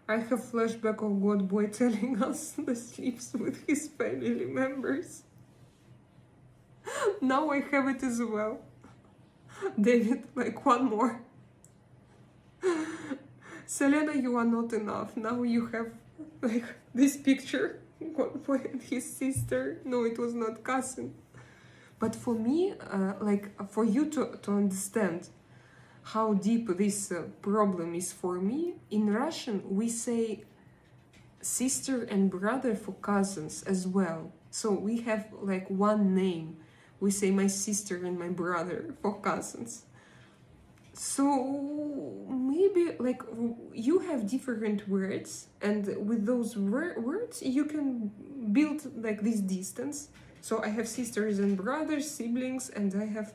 I have flashback of God boy telling us the sleeps with his family members. Now I have it as well. David, like one more. Selena, you are not enough. Now you have like this picture. God boy and his sister. No, it was not cousin. But for me, like for you to understand how deep this problem is for me, in Russian we say sister and brother for cousins as well. So we have like one name. We say my sister and my brother for cousins. So maybe like you have different words, and with those words you can build like this distance. So I have sisters and brothers, siblings, and I have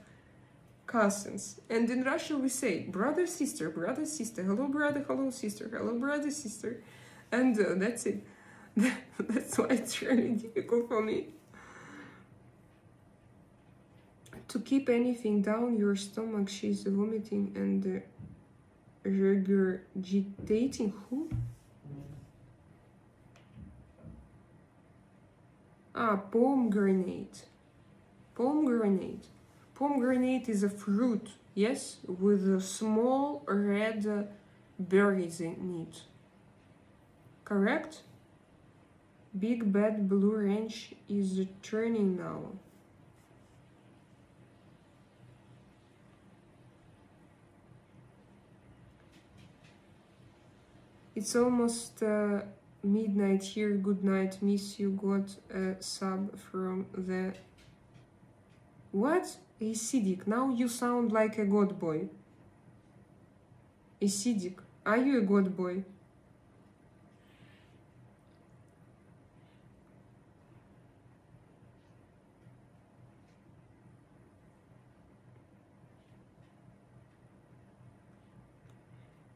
cousins. And in Russian we say brother, sister, hello brother, hello sister, hello brother, sister. And that's it. That's why it's really difficult for me. To keep anything down your stomach, she's vomiting and regurgitating. Who? Pomegranate. Pomegranate is a fruit, yes, with small red berries in it. Correct? Big bad blue ranch is turning now. It's almost midnight here. Good night. Miss you. Got a sub from the... What? Acidic. Now you sound like a god boy. Acidic. Are you a god boy?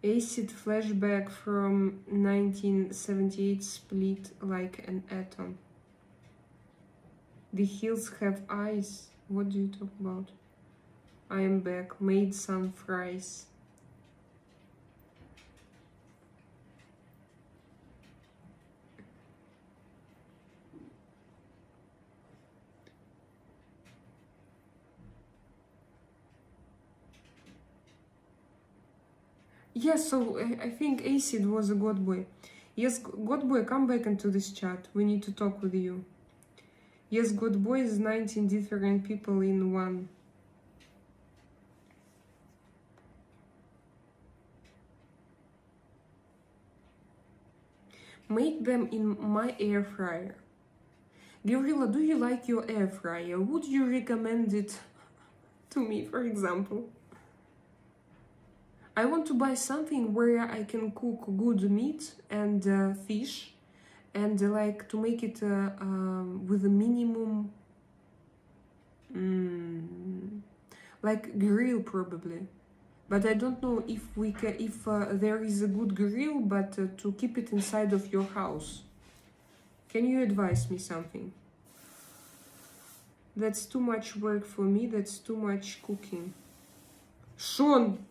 Acid flashback from 1978 split like an atom. The hills have eyes. What do you talk about? I am back. Made some fries. Yes, so I think Acid was a god boy. Yes, god boy, come back into this chat. We need to talk with you. Yes, god boy is 19 different people in one. Make them in my air fryer. Gavrila, do you like your air fryer? Would you recommend it to me, for example? I want to buy something where I can cook good meat and fish, and like to make it with a minimum, like grill probably. But I don't know if we can, if there is a good grill, but to keep it inside of your house. Can you advise me something? That's too much work for me. That's too much cooking. Sean.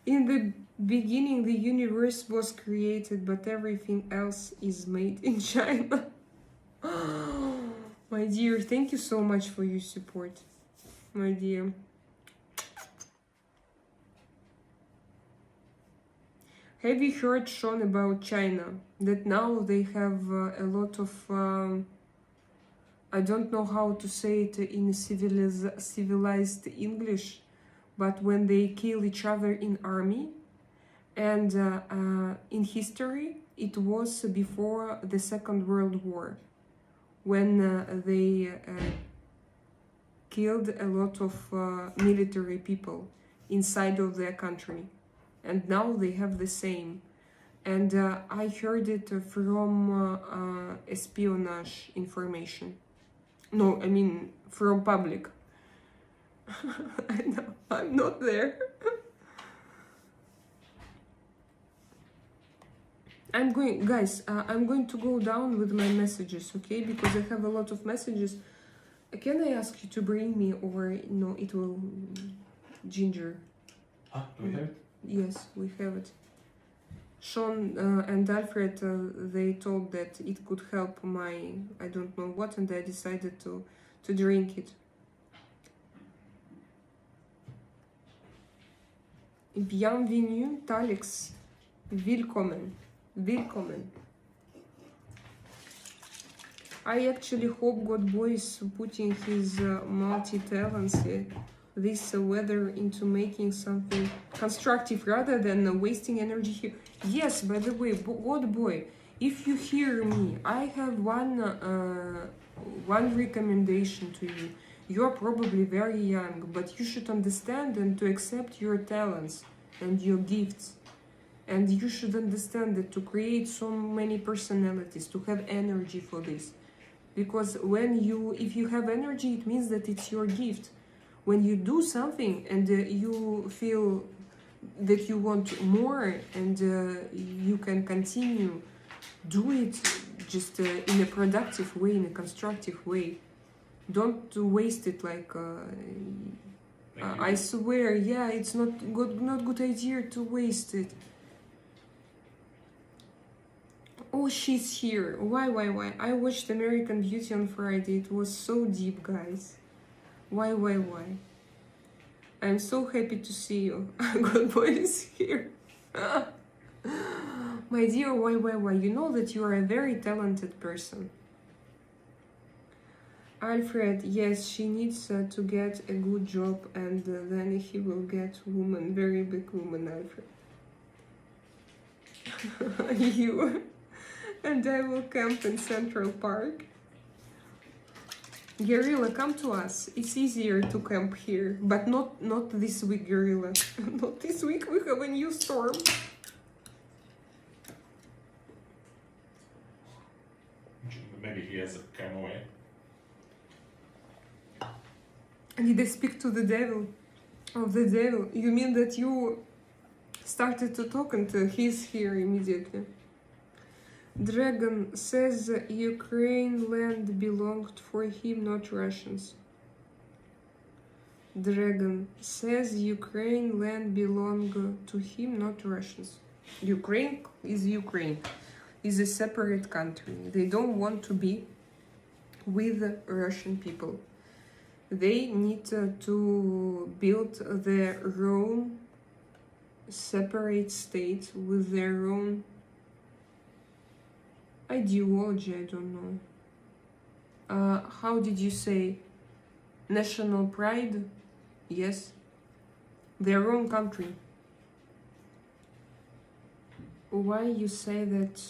In the beginning, the universe was created, but everything else is made in China. My dear, thank you so much for your support. My dear. Have you heard, Sean, about China? That now they have a lot of... I don't know how to say it in civilized English, but when they kill each other in army. And in history, it was before the Second World War, when they killed a lot of military people inside of their country. And now they have the same. And I heard it from espionage information. No, I mean from public. I know, I'm not there. I'm going to go down with my messages, okay? Because I have a lot of messages. Can I ask you to bring me, or no, it will ginger? Ah, do we have it? Yes, we have it. Sean and Alfred, they told that it could help my, I don't know what, and I decided to drink it. Bienvenue, Talix. Willkommen. Willkommen. I actually hope God Boy is putting his multi-talents, this weather, into making something constructive rather than wasting energy here. Yes, by the way, God Boy, if you hear me, I have one recommendation to you. You are probably very young, but you should understand and to accept your talents and your gifts. And you should understand that to create so many personalities, to have energy for this. Because if you have energy, it means that it's your gift. When you do something and you feel that you want more and you can continue, do it just in a productive way, in a constructive way. Don't waste it like... I swear, yeah, it's not good idea to waste it. Oh, she's here. Why? I watched American Beauty on Friday. It was so deep, guys. Why? I'm so happy to see you. God Boy is here. My dear, why? You know that you are a very talented person. Alfred, yes, she needs to get a good job, and then he will get woman, very big woman, Alfred. You. And I will camp in Central Park. Guerrilla, come to us. It's easier to camp here, but not this week, Guerrilla. Not this week, we have a new storm. Maybe he has come away. Did I speak to the devil? Of the devil? You mean that you started to talk and he's here immediately? Dragon says Ukraine land belonged for him, not Russians. Dragon says Ukraine land belonged to him, not Russians. Ukraine is a separate country. They don't want to be with Russian people. They need to build their own separate state with their own ideology, I don't know. How did you say? National pride? Yes. Their own country. Why you say that?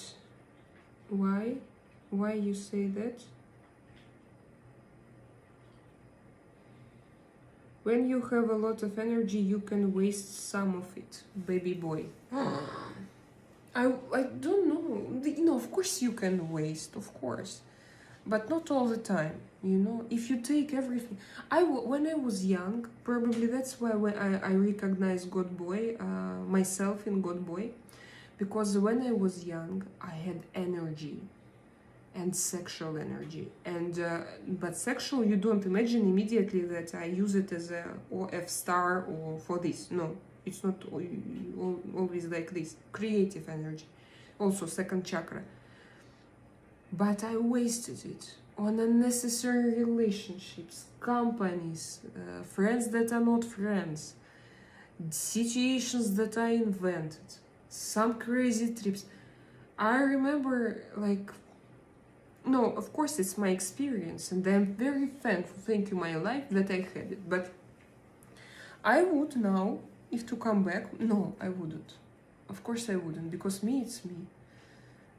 Why? Why you say that? When you have a lot of energy, you can waste some of it, baby boy. I don't know. You know, of course you can waste, of course. But not all the time, you know. If you take everything... when I was young, probably that's why when I recognized God Boy, myself in God Boy. Because when I was young, I had energy. And sexual energy. And but sexual, you don't imagine immediately that I use it as a OF star or for this. No. It's not always like this. Creative energy. Also second chakra. But I wasted it on unnecessary relationships, companies, friends that are not friends, situations that I invented, some crazy trips. I remember, like, no, of course it's my experience and I'm very thankful, thank you, my life, that I had it. But I would now, if to come back, no, I wouldn't. Of course I wouldn't, because me, it's me.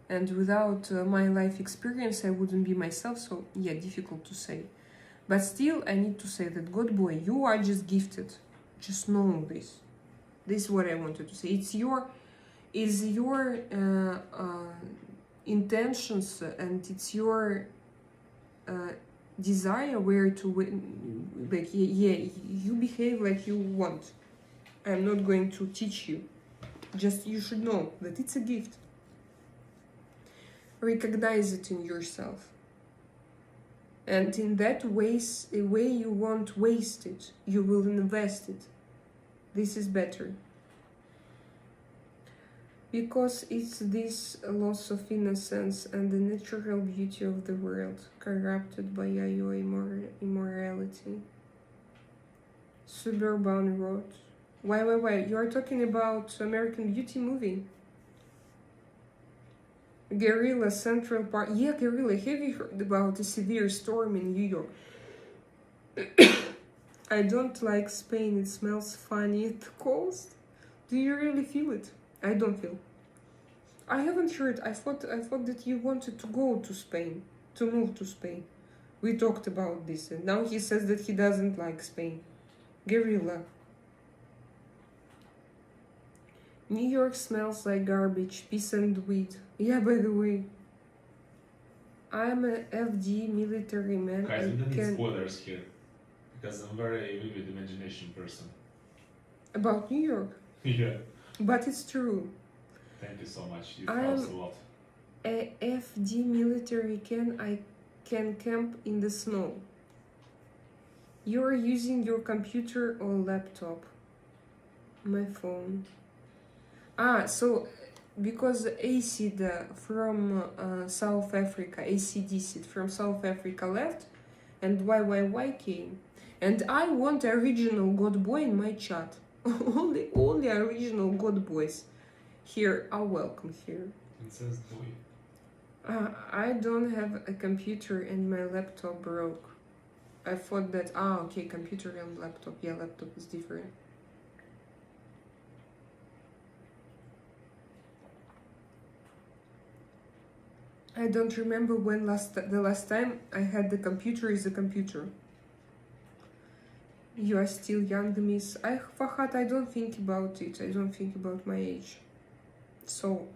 And without my life experience, I wouldn't be myself, so yeah, difficult to say. But still, I need to say that, God boy, you are just gifted. Just know this. This is what I wanted to say. It's your intentions, and it's your desire where to, like, yeah, you behave like you want. I'm not going to teach you. Just you should know that it's a gift. Recognize it in yourself. And in that way you won't waste it. You will invest it. This is better. Because it's this loss of innocence and the natural beauty of the world, corrupted by your immorality. Suburban road. Why? You are talking about American Beauty movie? Guerrilla Central Park. Yeah, Guerrilla. Have you heard about a severe storm in New York? I don't like Spain. It smells funny at the coast. Do you really feel it? I don't feel. I haven't heard. I thought that you wanted to go to Spain, to move to Spain. We talked about this, and now he says that he doesn't like Spain. Guerrilla. New York smells like garbage, piss and weed. Yeah, by the way, I'm a FD military man. Guys, we don't need spoilers here, because I'm very vivid imagination person. About New York? Yeah. But it's true. Thank you so much. You helped a lot. A FD military I can camp in the snow. You're using your computer or laptop. My phone. So because ACID from South Africa, ACDC from South Africa left, and YYY came, and I want original God boy in my chat. only original God boys here are welcome here. It says boy. I don't have a computer and my laptop broke. I thought that okay, computer and laptop. Yeah, laptop is different. I don't remember when the last time I had the computer is a computer. You are still young, miss. Fahad, I don't think about it. I don't think about my age. So,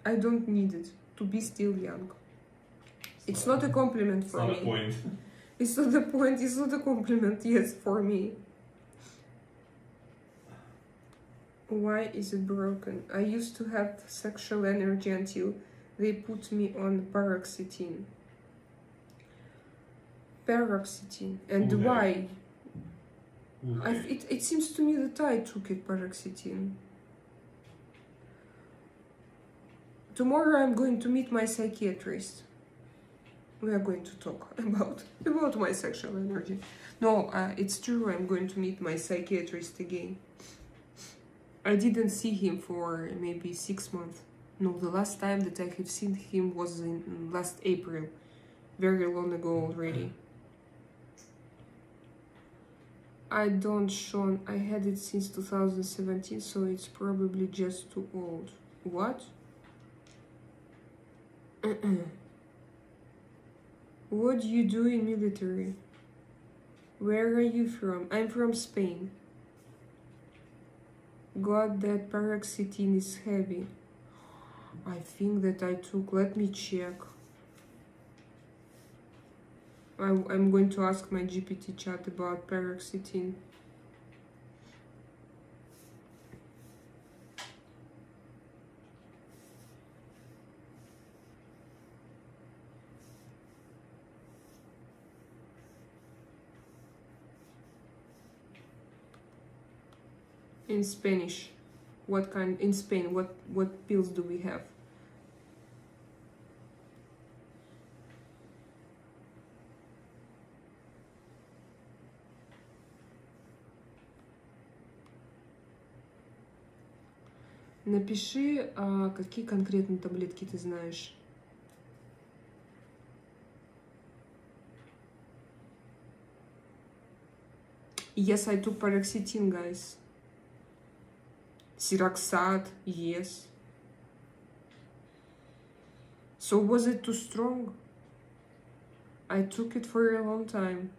I don't need it to be still young. It's not a compliment for me. It's not a point. It's not a point. It's not a compliment, yes, for me. Why is it broken? I used to have sexual energy until they put me on paroxetine. Paroxetine. And Okay. why? Okay. It seems to me that I took it, paroxetine. Tomorrow I'm going to meet my psychiatrist. We are going to talk about my sexual energy. No, it's true, I'm going to meet my psychiatrist again. I didn't see him for maybe 6 months. No, the last time that I have seen him was in last April. Very long ago already. I don't, Sean. I had it since 2017, so it's probably just too old. What? What do you do in military? Where are you from? I'm from Spain. God, that paroxetine is heavy. I think that I took, let me check. I'm going to ask my GPT chat about paroxetine. In Spanish, in Spain, what pills do we have? Напиши, какие конкретно таблетки ты знаешь. Yes, I took paroxetine, guys. Siroxat, yes. So was it too strong? I took it for a long time.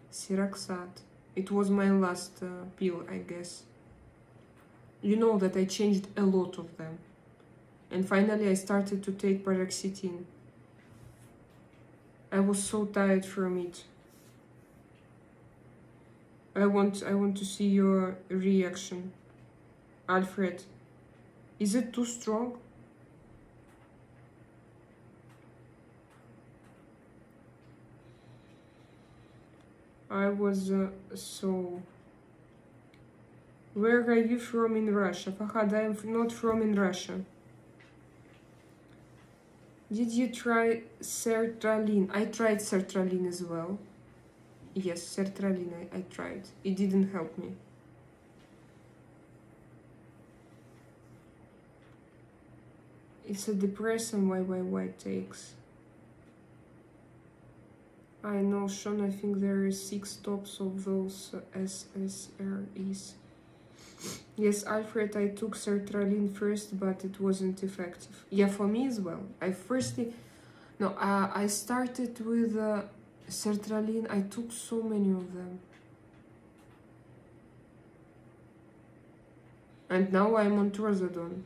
Siroxat. It was my last pill, I guess. You know that I changed a lot of them. And finally I started to take paroxetine. I was so tired from it. I want to see your reaction. Alfred, is it too strong? I was so... Where are you from in Russia? Fahad, I am not from in Russia. Did you try sertraline? I tried sertraline as well. Yes, sertraline I tried. It didn't help me. It's a depressant why takes. I know, Sean, I think there are 6 tops of those SSREs. Yes, Alfred, I took sertraline first, but it wasn't effective. Yeah, for me as well. I started with sertraline. I took so many of them. And now I'm on trazodone.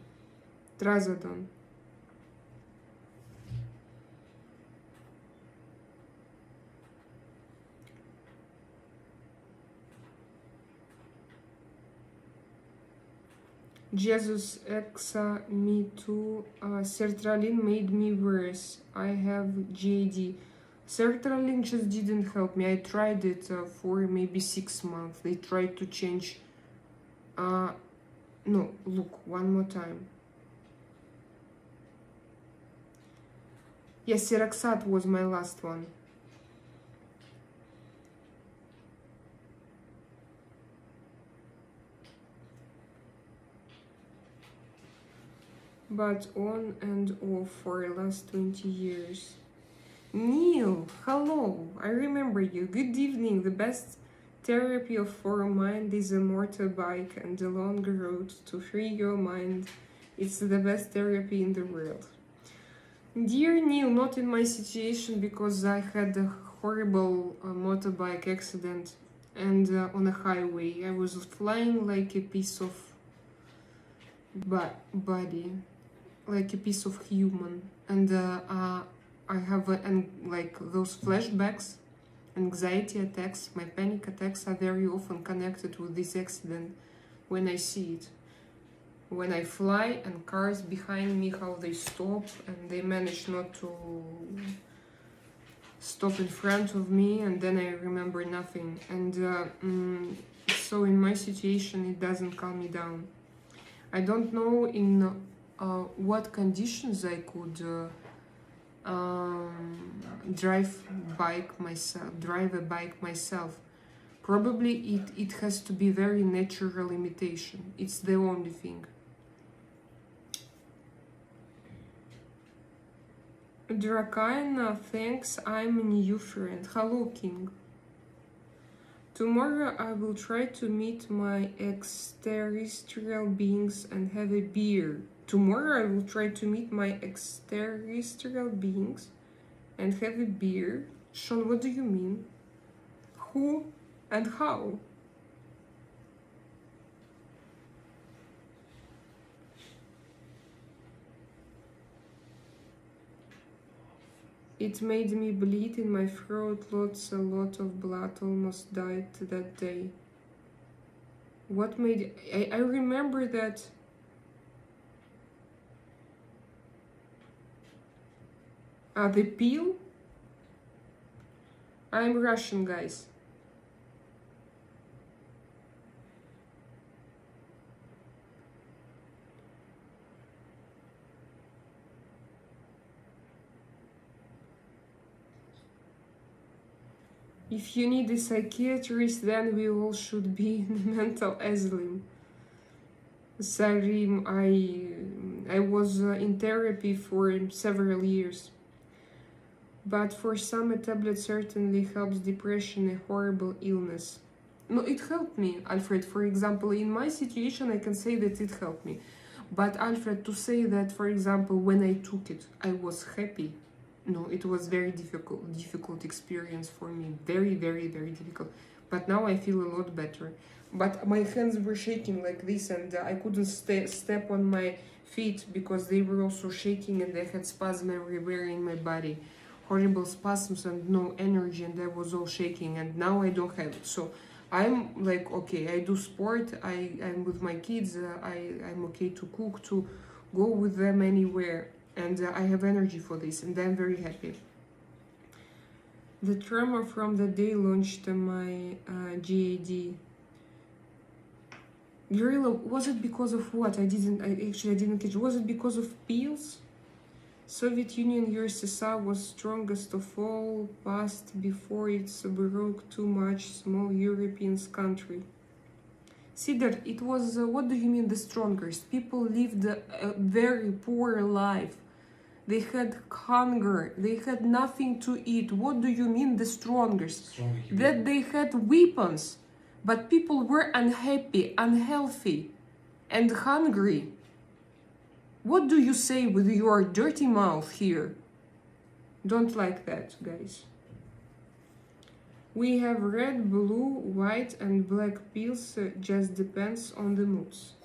Jesus Exa, me too. Sertraline made me worse. I have GAD. Sertraline just didn't help me. I tried it for maybe 6 months. They tried to change. No, look, one more time. Yes, Siroxat was my last one. But on and off for the last 20 years. Neil, hello, I remember you. Good evening. The best therapy for mind is a motorbike and a long road to free your mind. It's the best therapy in the world. Dear Neil, not in my situation because I had a horrible motorbike accident and on a highway. I was flying like a piece of body, like a piece of human, and I have like those flashbacks, anxiety attacks. My panic attacks are very often connected with this accident when I see it. When I fly and cars behind me, how they stop and they manage not to stop in front of me, and then I remember nothing. And so in my situation it doesn't calm me down. I don't know in what conditions I could drive a bike myself. Probably it has to be very natural imitation. It's the only thing. Drakaina, thanks. I'm a new friend. Hello, King. Tomorrow I will try to meet my extraterrestrial beings and have a beer. Tomorrow I will try to meet my extraterrestrial beings and have a beer. Sean, what do you mean? Who and how? It made me bleed in my throat, a lot of blood, almost died that day. What made... I remember that... the pill? I'm Russian, guys. If you need a psychiatrist, then we all should be in a mental asylum. Sorry, I was in therapy for several years. But for some, a tablet certainly helps depression, a horrible illness. No, it helped me, Alfred. For example, in my situation, I can say that it helped me. But Alfred, to say that, for example, when I took it, I was happy. No, it was very difficult experience for me. Very, very, very difficult. But now I feel a lot better. But my hands were shaking like this, and I couldn't step on my feet because they were also shaking, and I had spasm everywhere in my body. Horrible spasms and no energy, and I was all shaking, and now I don't have it. So I'm like, okay, I do sport, I'm with my kids, I'm okay to cook, to go with them anywhere, and I have energy for this, and I'm very happy. The tremor from the day launched my GAD. Gorilla, was it because of what? I didn't catch. Was it because of pills? Soviet Union USSR was strongest of all, passed before it broke too much small European country. Sidar, it was, what do you mean the strongest? People lived a very poor life. They had hunger, they had nothing to eat. What do you mean the strongest? That they had weapons, but people were unhappy, unhealthy, and hungry. What do you say with your dirty mouth here? Don't like that, guys. We have red, blue, white, and black pills, just depends on the moods.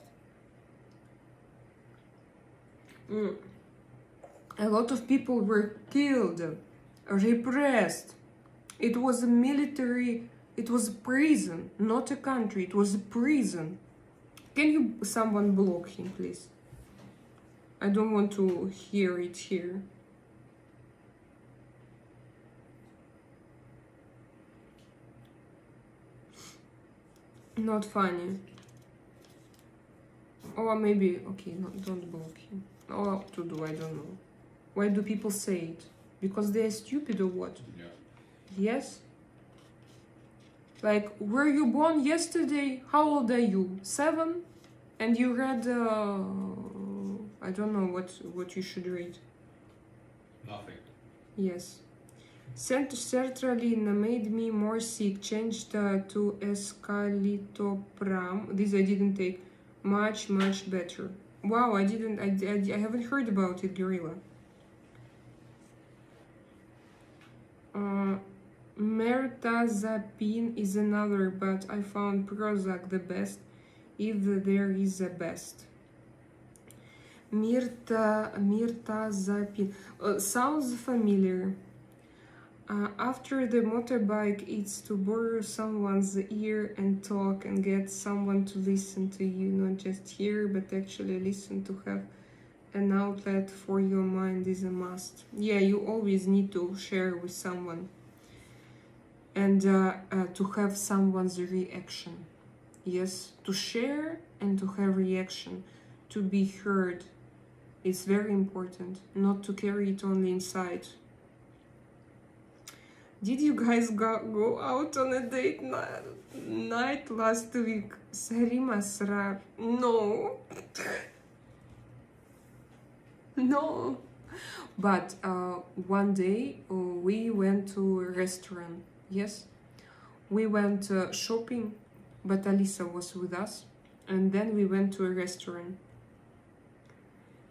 A lot of people were killed, repressed. It was a military, it was a prison, not a country, it was a prison. Can you, someone block him, please? I don't want to hear it here. Not funny. Or maybe, okay, no, don't block him. Or what to do, I don't know. Why do people say it? Because they are stupid or what? Yeah. Yes? Like, were you born yesterday? How old are you? 7? And you read, I don't know what you should read. Nothing. Yes. Sertraline made me more sick. Changed to escitalopram. This I didn't take. Much better. Wow, I haven't heard about it, Gorilla. Mirtazapine is another, but I found Prozac the best, if there is a best. Mirtazapine. Sounds familiar. After the motorbike, it's to borrow someone's ear and talk and get someone to listen to you, not just hear, but actually listen. To have an outlet for your mind is a must. Yeah, you always need to share with someone and to have someone's reaction. Yes, to share and to have reaction, to be heard. It's very important, not to carry it only inside. Did you guys go out on a date night last week? Sarima Srar. No. No. But one day we went to a restaurant. Yes. We went shopping, but Alisa was with us. And then we went to a restaurant.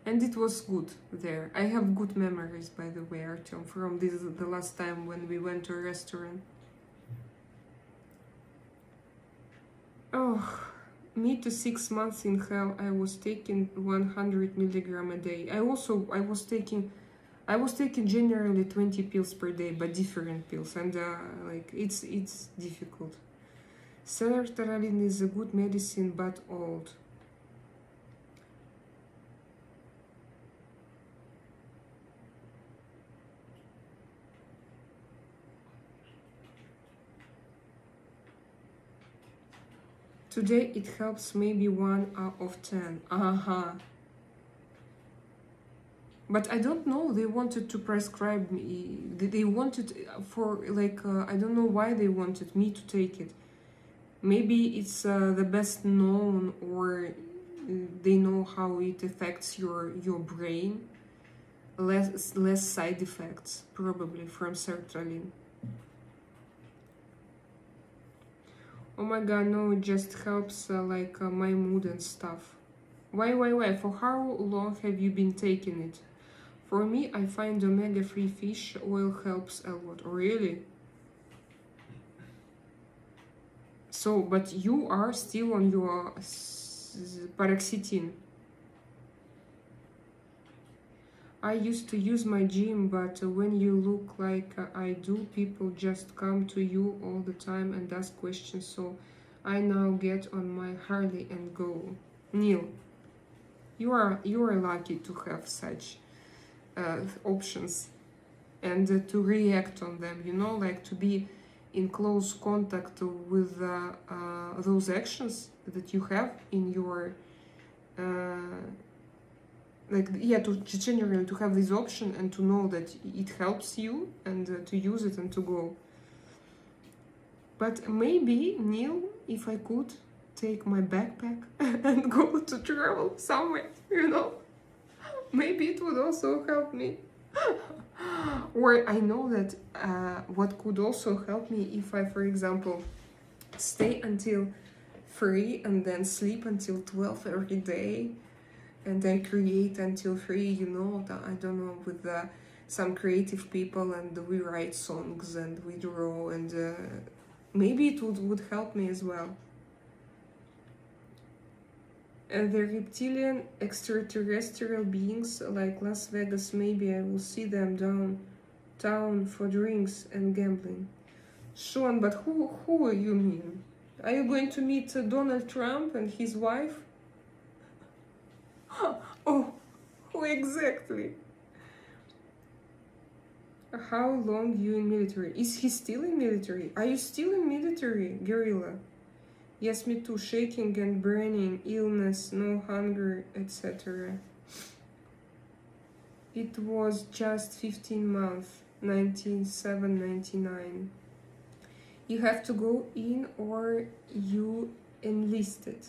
And it was good there. I have good memories, by the way, Artyom, from the last time when we went to a restaurant. Oh, me to 6 months in hell. I was taking 100 milligram a day. I was taking generally 20 pills per day, but different pills, and like it's difficult. Sertraline is a good medicine, but old. Today it helps maybe 1 out of 10. But I don't know, they wanted to prescribe me. They wanted for like, I don't know why they wanted me to take it. Maybe it's the best known, or they know how it affects your brain. Less side effects, probably, from sertraline. Oh my god, no, it just helps my mood and stuff. Why? For how long have you been taking it? For me, I find omega-3 fish oil helps a lot. Really? So, but you are still on your paroxetine. I used to use my gym, but when you look like I do, people just come to you all the time and ask questions. So I now get on my Harley and go. Neil, you are lucky to have such options and to react on them. You know, like to be in close contact with those actions that you have in your. To generally to have this option and to know that it helps you and to use it and to go. But maybe, Neil, if I could take my backpack and go to travel somewhere, you know, maybe it would also help me. Or I know that what could also help me if I, for example, stay until 3 and then sleep until 12 every day, and then create until 3, you know, I don't know, with some creative people, and we write songs and we draw, and maybe it would help me as well. The reptilian extraterrestrial beings like Las Vegas, maybe I will see them downtown for drinks and gambling. Sean, but who you mean? Are you going to meet Donald Trump and his wife? Oh, who exactly? How long you in military? Is he still in military? Are you still in military, Gorilla? Yes, me too. Shaking and burning, illness, no hunger, etc. It was just 15 months, 97-99. You have to go in or you enlisted.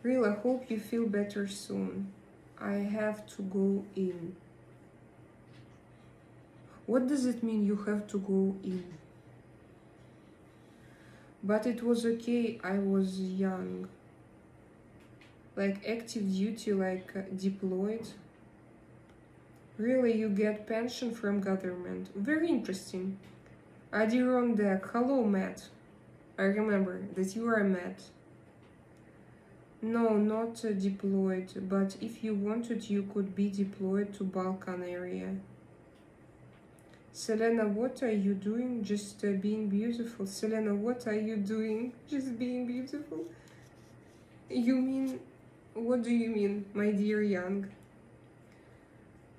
Real, I hope you feel better soon. I have to go in. What does it mean you have to go in? But it was okay, I was young. Like active duty, like deployed. Really, you get pension from government. Very interesting. Adiron deck. Hello, Matt. I remember that you are Matt. No, not deployed, but if you wanted, you could be deployed to Balkan area. Selena, what are you doing? Just being beautiful. Selena, what are you doing? Just being beautiful? You mean, what do you mean, my dear young?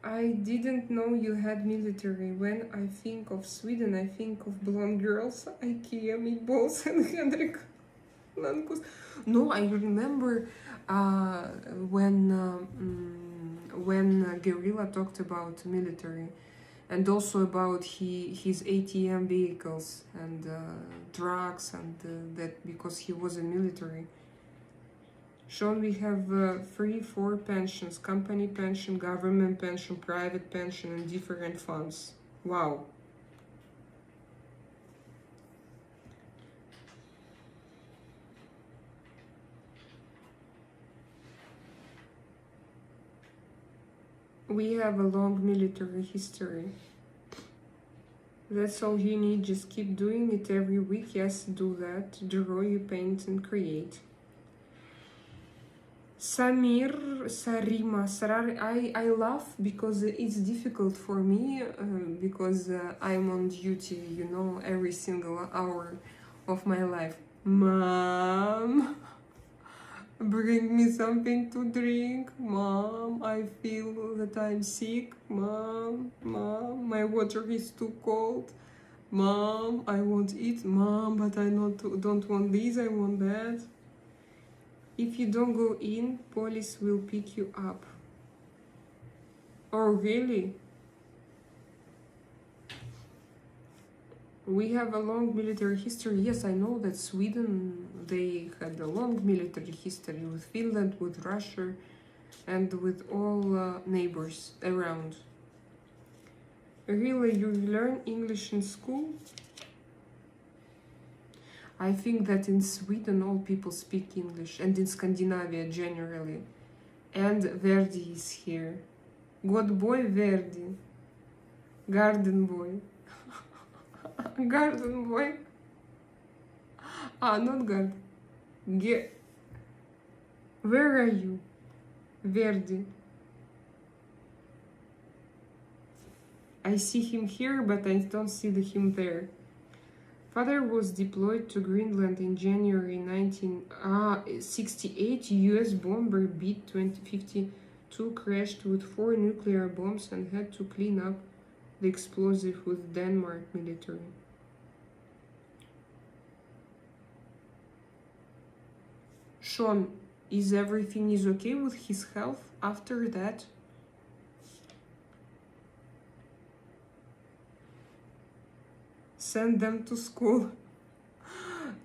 I didn't know you had military. When I think of Sweden, I think of blonde girls, IKEA meatballs, and Henrik Lankus. No, I remember when Guerrilla talked about military, and also about his ATM vehicles and drugs, and that because he was in military. Sean, we have 4 pensions: company pension, government pension, private pension, and different funds. Wow. We have a long military history. That's all you need. Just keep doing it every week. Yes, do that. Draw, you paint, and create. Sarima, I laugh because it's difficult for me because I'm on duty, you know, every single hour of my life. Mom, bring me something to drink. Mom, I feel that I'm sick. Mom, my water is too cold. Mom, I won't eat. Mom, but I don't want this, I want that. If you don't go in, police will pick you up. Oh, really? We have a long military history. Yes, I know that Sweden, they had a long military history with Finland, with Russia, and with all neighbors around. Really, you learn English in school? I think that in Sweden all people speak English, and in Scandinavia generally. And Verdi is here. Good boy Verdi. Garden boy. Garden boy. Ah, not garden. Where are you? Verdi. I see him here, but I don't see him there. Father was deployed to Greenland in January 1968. US bomber B-2052 crashed with 4 nuclear bombs and had to clean up the explosive with Denmark military. Sean, is everything is okay with his health after that? Send them to school.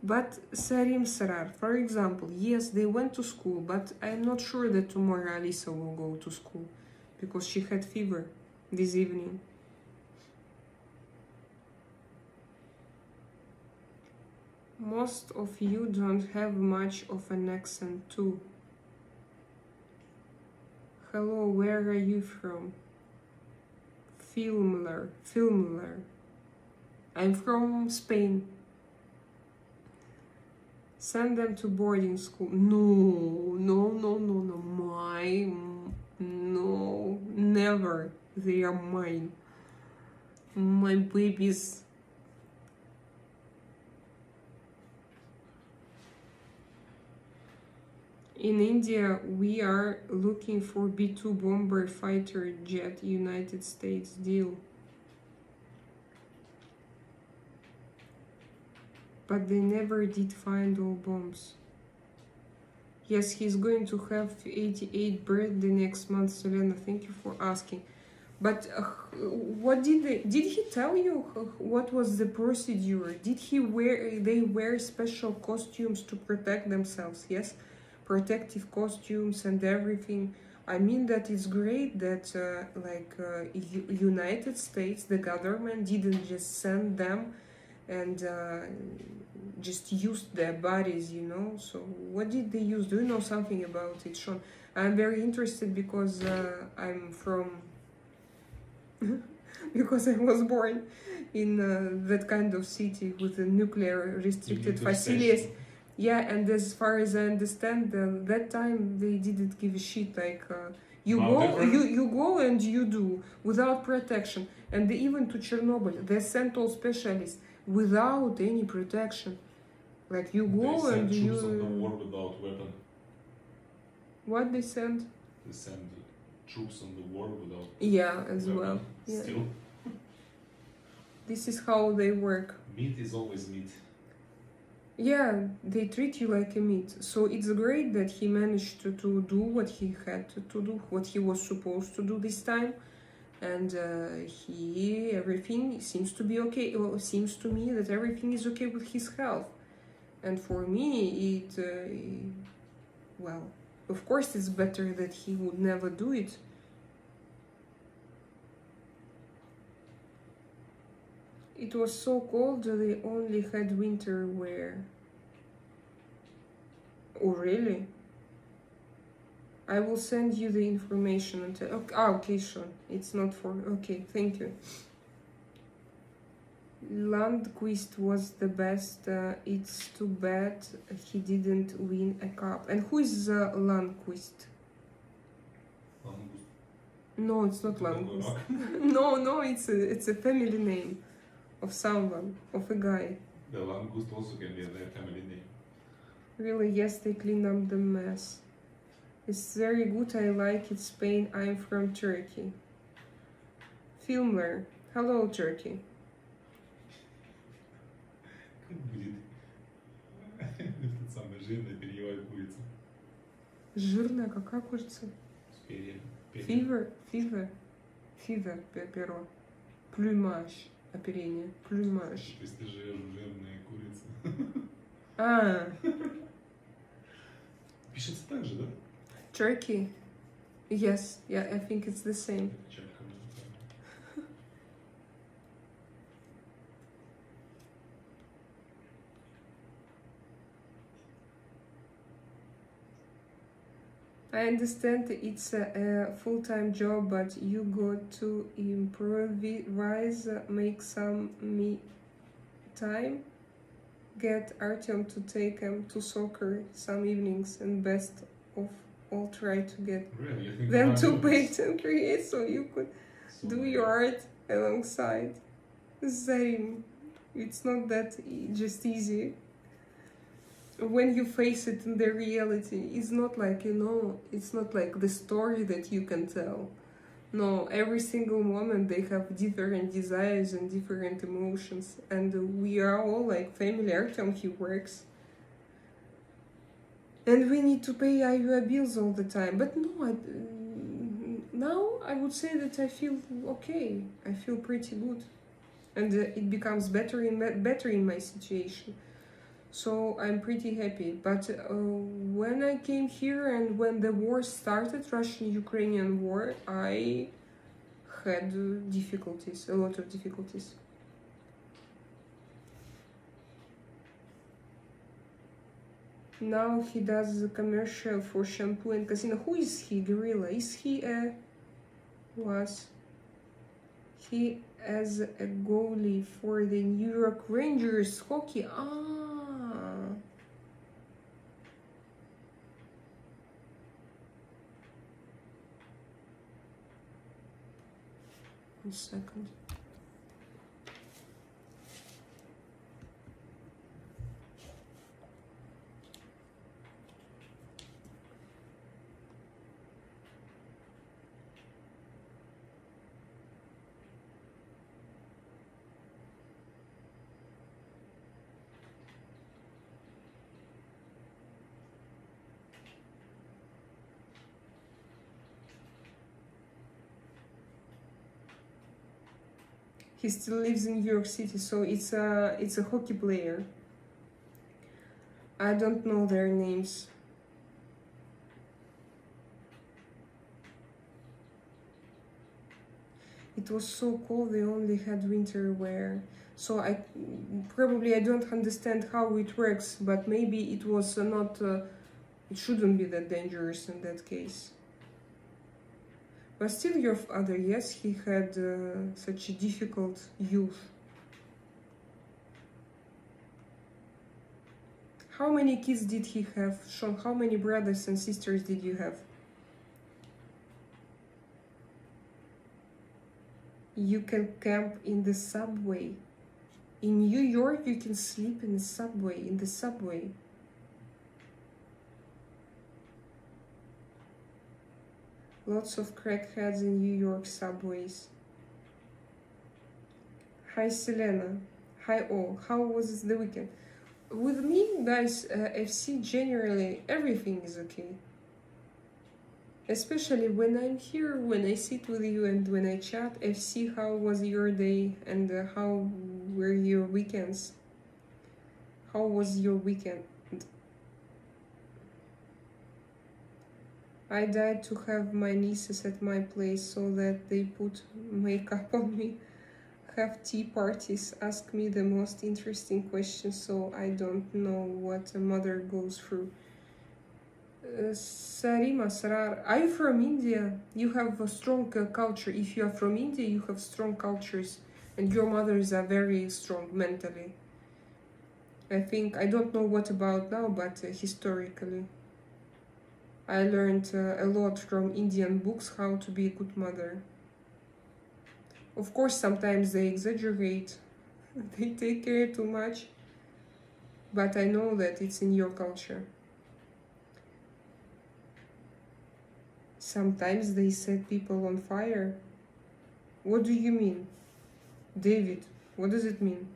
But Sarim Sarar, for example, yes, they went to school, but I'm not sure that tomorrow Alisa will go to school because she had fever this evening. Most of you don't have much of an accent too. Hello, where are you from? Filmler. I'm from Spain. Send them to boarding school. No. No, never. They are mine. My babies. In India, we are looking for B-2 bomber fighter jet United States deal. But they never did find all bombs. Yes, he's going to have 88th birthday next month, Selena. Thank you for asking. But what did he tell you? What was the procedure? Did they wear special costumes to protect themselves? Yes, protective costumes and everything. I mean that it's great that United States, the government didn't just send them and just used their bodies, you know. So what did they use? Do you know something about it, Sean? I'm very interested because I'm from because I was born in that kind of city with the nuclear restricted facilities. Yeah, and as far as I understand, that time they didn't give a shit. Like you go and you do without protection. And even to Chernobyl, they sent all specialists without any protection. Like you go and they send you. troops on the war without weapon. What they send? They send troops on the war without. Yeah, as weapon. well. Yeah. Still. This is how they work. Meat is always meat. Yeah, they treat you like a meat. So it's great that he managed to do what he had to do, what he was supposed to do this time. And everything seems to be okay. Well, it seems to me that everything is okay with his health. And for me, well, of course it's better that he would never do it. It was so cold they only had winter wear. Oh, really? I will send you the information and okay, Sean. It's not for okay, thank you. Landquist was the best. It's too bad he didn't win a cup. And who is Landquist? No, it's not Landquist. No, it's a family name of someone, of a guy. The Langust also can be their family name. Really, yes, they clean up the mess. It's very good, I like it, Spain, I'm from Turkey. Filmler, hello Turkey. Как будет этот самый жирный перьевая курица? Жирная, какая курица? С перьями. Fever, перо. Plumage, оперение. Plumage. То есть ты жирная курица. А. Пишется так же, да? Turkey. Yes, yeah, I think it's the same. I understand it's a full-time job, but you got to improvise, make some me time, get Artyom to take him to soccer some evenings, and best of all, try to get Really, you think them I'm to doing this? paint and create so you could So do weird. your art alongside. Same. It's not that just easy. When you face it in the reality, it's not like, it's not like the story that you can tell. No, every single moment they have different desires and different emotions, and we are all like family. Artyom, he works, and we need to pay our bills all the time. But no, now I would say that I feel okay. I feel pretty good, and it becomes better in my situation. So I'm pretty happy. But when I came here and when the war started, Russian-Ukrainian war, I had difficulties, a lot of difficulties. Now he does a commercial for shampoo and casino. Who is he, Gorilla? Is he he as a goalie for the New York Rangers hockey? One second. He still lives in New York City, so it's a hockey player. I don't know their names. It was so cold, they only had winter wear. So I don't understand how it works, but maybe it was not. It shouldn't be that dangerous in that case. But still, your father, yes, he had such a difficult youth. How many kids did he have? Sean, how many brothers and sisters did you have? You can camp in the subway. In New York, you can sleep in the subway. Lots of crackheads in New York subways. Hi, Selena. Hi, all. How was the weekend? With me, guys, FC, generally, everything is okay. Especially when I'm here, when I sit with you and when I chat. FC, how was your day and how were your weekends? How was your weekend? I died to have my nieces at my place so that they put makeup on me, have tea parties, ask me the most interesting questions, so I don't know what a mother goes through. Sarima Sarar, are you from India? You have a strong culture. If you are from India, you have strong cultures, and your mothers are very strong mentally. I think, I don't know what about now, but historically. I learned a lot from Indian books how to be a good mother. Of course, sometimes they exaggerate, they take care too much, but I know that it's in your culture. Sometimes they set people on fire. What do you mean? David, what does it mean?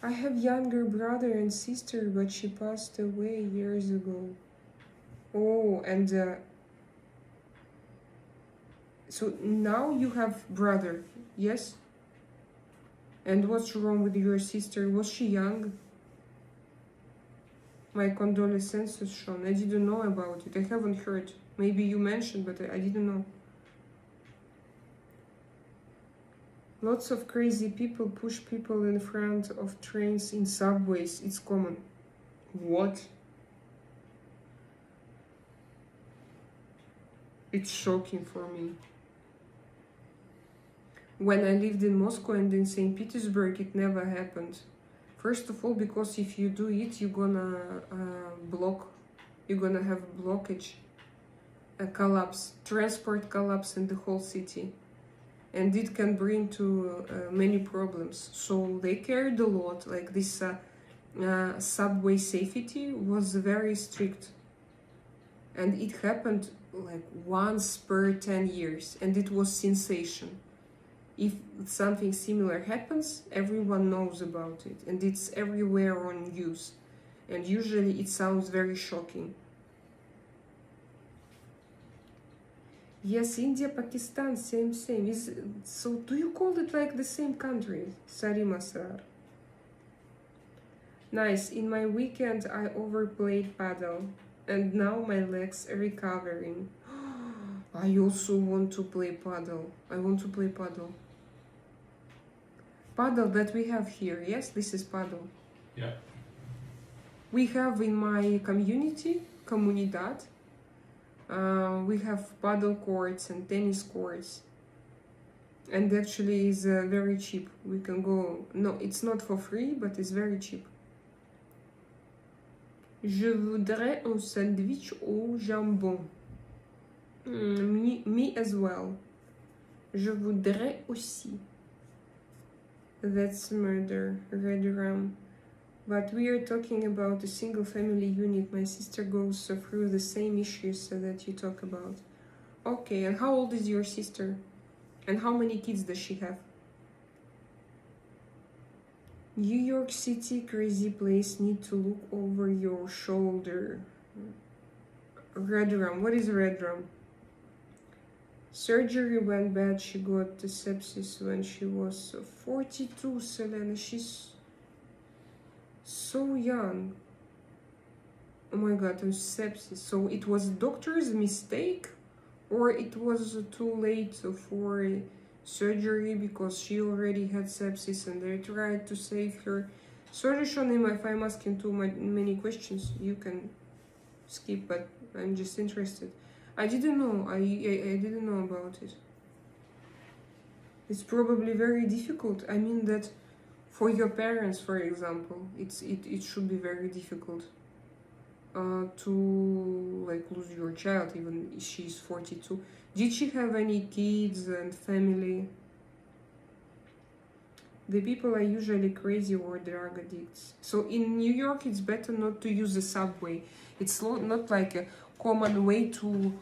I have younger brother and sister, but she passed away years ago. Oh, and so now you have brother, yes? And what's wrong with your sister? Was she young? My condolences, Sean. I didn't know about it. I haven't heard. Maybe you mentioned, but I didn't know. Lots of crazy people push people in front of trains in subways. It's common. What? It's shocking for me. When I lived in Moscow and in St. Petersburg, it never happened. First of all, because if you do it, you're gonna you're gonna have a blockage, a collapse, transport collapse in the whole city. And it can bring to many problems. So they cared a lot, like this subway safety was very strict. And it happened like once per 10 years, and it was sensation. If something similar happens, everyone knows about it, and it's everywhere on news. And usually it sounds very shocking. Yes, India, Pakistan, same. So do you call it like the same country? Sarima Sar. Nice. In my weekend, I overplayed paddle, and now my legs are recovering. I also want to play paddle. I want to play paddle. Paddle that we have here. Yes, this is paddle. Yeah. We have in my community, comunidad, we have paddle courts and tennis courts, and actually is very cheap. We can go. No, it's not for free, but it's very cheap. Je voudrais un sandwich au jambon. Me as well. Je voudrais aussi. That's murder, red rum. But we are talking about a single family unit. My sister goes through the same issues that you talk about. Okay, and how old is your sister? And how many kids does she have? New York City, crazy place, need to look over your shoulder. Red rum, what is red rum? Surgery went bad, she got the sepsis when she was 42, Selena, she's so young. Oh my god, and sepsis. So it was doctor's mistake, or it was too late for surgery because she already had sepsis and they tried to save her. Sorry, Shonim, if I'm asking too many questions, you can skip, but I'm just interested. I didn't know. I didn't know about it. It's probably very difficult. I mean that for your parents, for example, it should be very difficult to like lose your child, even if she's 42. Did she have any kids and family? The people are usually crazy or drug addicts. So in New York, it's better not to use the subway. It's not like a common way to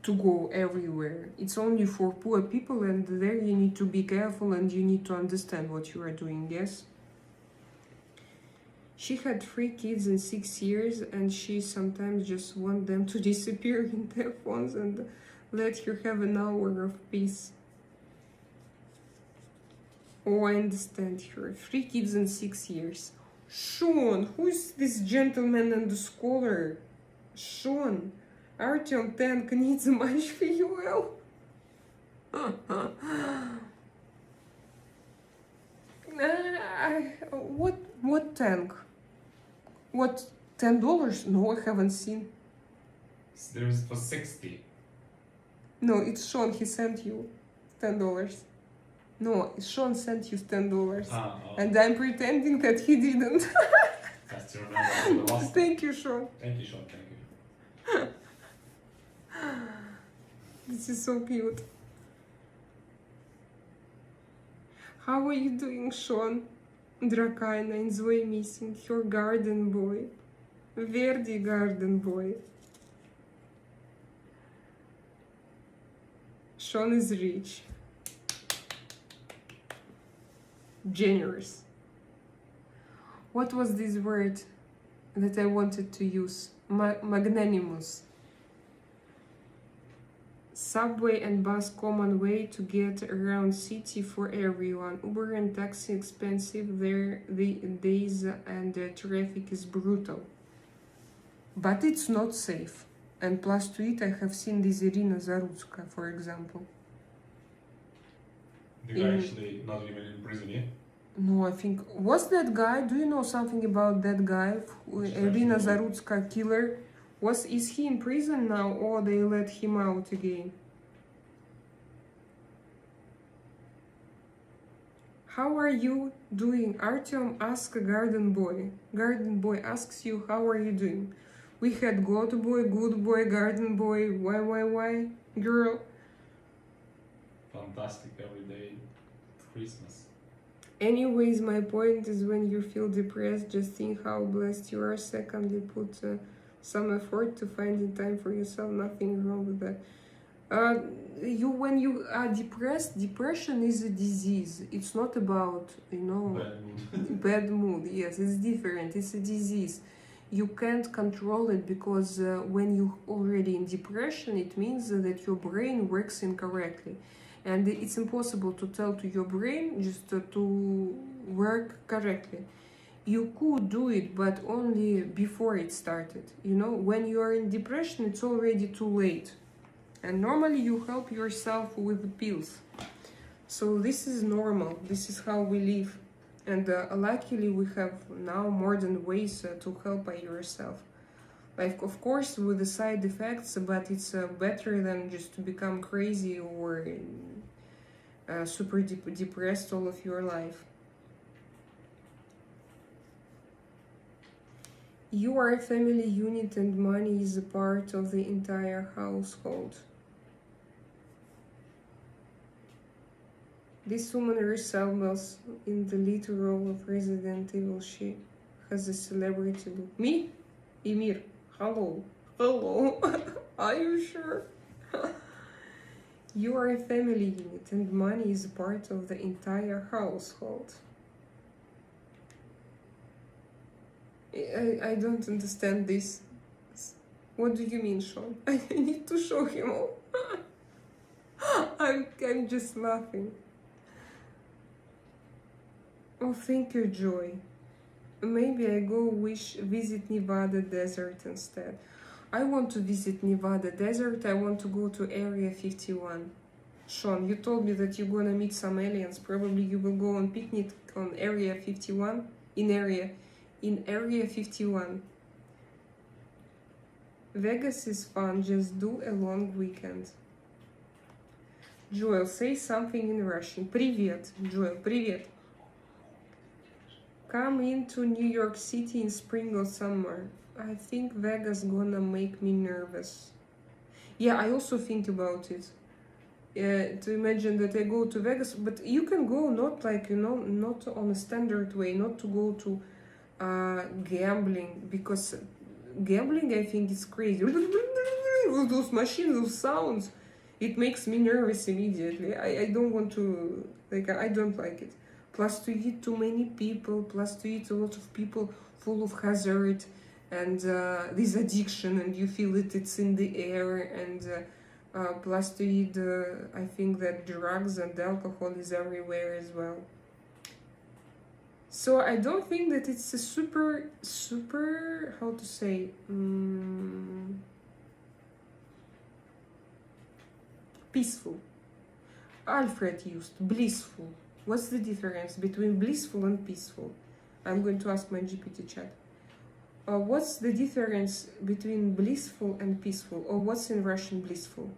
go everywhere. It's only for poor people, and there you need to be careful and you need to understand what you are doing, yes? She had 3 kids in 6 years, and she sometimes just want them to disappear in their phones and let her have an hour of peace. Oh, I understand her. 3 kids in 6 years. Sean, who is this gentleman and the scholar? Sean, Artyom Tank needs much fuel. What tank? What, $10? No, I haven't seen. There is for 60. No, it's Sean. He sent you $10. No, Sean sent you $10. And I'm pretending that he didn't. Has to remember the last. Thank you, Sean. Thank you, Sean. Thank you. This is so cute. How are you doing, Sean? Drakaina, enjoy missing her garden boy. Verdi garden boy. Sean is rich. Generous. What was this word that I wanted to use? Magnanimous. Subway and bus common way to get around city for everyone. Uber and taxi expensive there the days, and the traffic is brutal. But it's not safe. And plus to it, I have seen this Irina Zarutska, for example. The guy actually not even in prison yet. No, I think was that guy. Do you know something about that guy, Irina Zarutska killer? Is he in prison now, or they let him out again? How are you doing? Artyom asks Garden Boy. Garden Boy asks you, how are you doing? We had good boy, Garden Boy, why, girl. Fantastic every day. Christmas. Anyways, my point is when you feel depressed, just think how blessed you are. Secondly, put some effort to finding time for yourself. Nothing wrong with that. When you are depressed, depression is a disease. It's not about, Bad mood. bad mood. Yes, it's different. It's a disease. You can't control it because when you're already in depression, it means that your brain works incorrectly. And it's impossible to tell to your brain just to work correctly. You could do it, but only before it started. When you are in depression, it's already too late. And normally you help yourself with pills. So this is normal. This is how we live. And luckily we have now modern ways to help by yourself. Like, of course, with the side effects, but it's better than just to become crazy or super depressed all of your life. You are a family unit and money is a part of the entire household. This woman resembles in the lead role of Resident Evil. She has a celebrity look. Me? Emir. Hello. Are you sure? You are a family unit and money is part of the entire household. I don't understand this. What do you mean, Sean? I need to show him all. I'm just laughing. Oh, thank you, Joy. Maybe I go visit Nevada desert instead. I want to visit Nevada desert. I want to go to Area 51. Sean, you told me that you're gonna meet some aliens. Probably you will go on picnic on Area 51. In Area 51. Vegas is fun. Just do a long weekend. Joel, say something in Russian. Привет, Joel. Привет. Come into New York City in spring or summer. I think Vegas gonna make me nervous. Yeah, I also think about it. To imagine that I go to Vegas, but you can go not like, not on a standard way, not to go to gambling, because gambling, I think, is crazy. With those machines, those sounds, it makes me nervous immediately. I don't want to, I don't like it. Plus to eat too many people, plus to eat a lot of people full of hazard and this addiction, and you feel it's in the air, and plus to eat, I think that drugs and alcohol is everywhere as well. So I don't think that it's a super, how to say, peaceful. Alfred used blissful. What's the difference between blissful and peaceful? I'm going to ask my GPT chat. What's the difference between blissful and peaceful? Or what's in Russian blissful?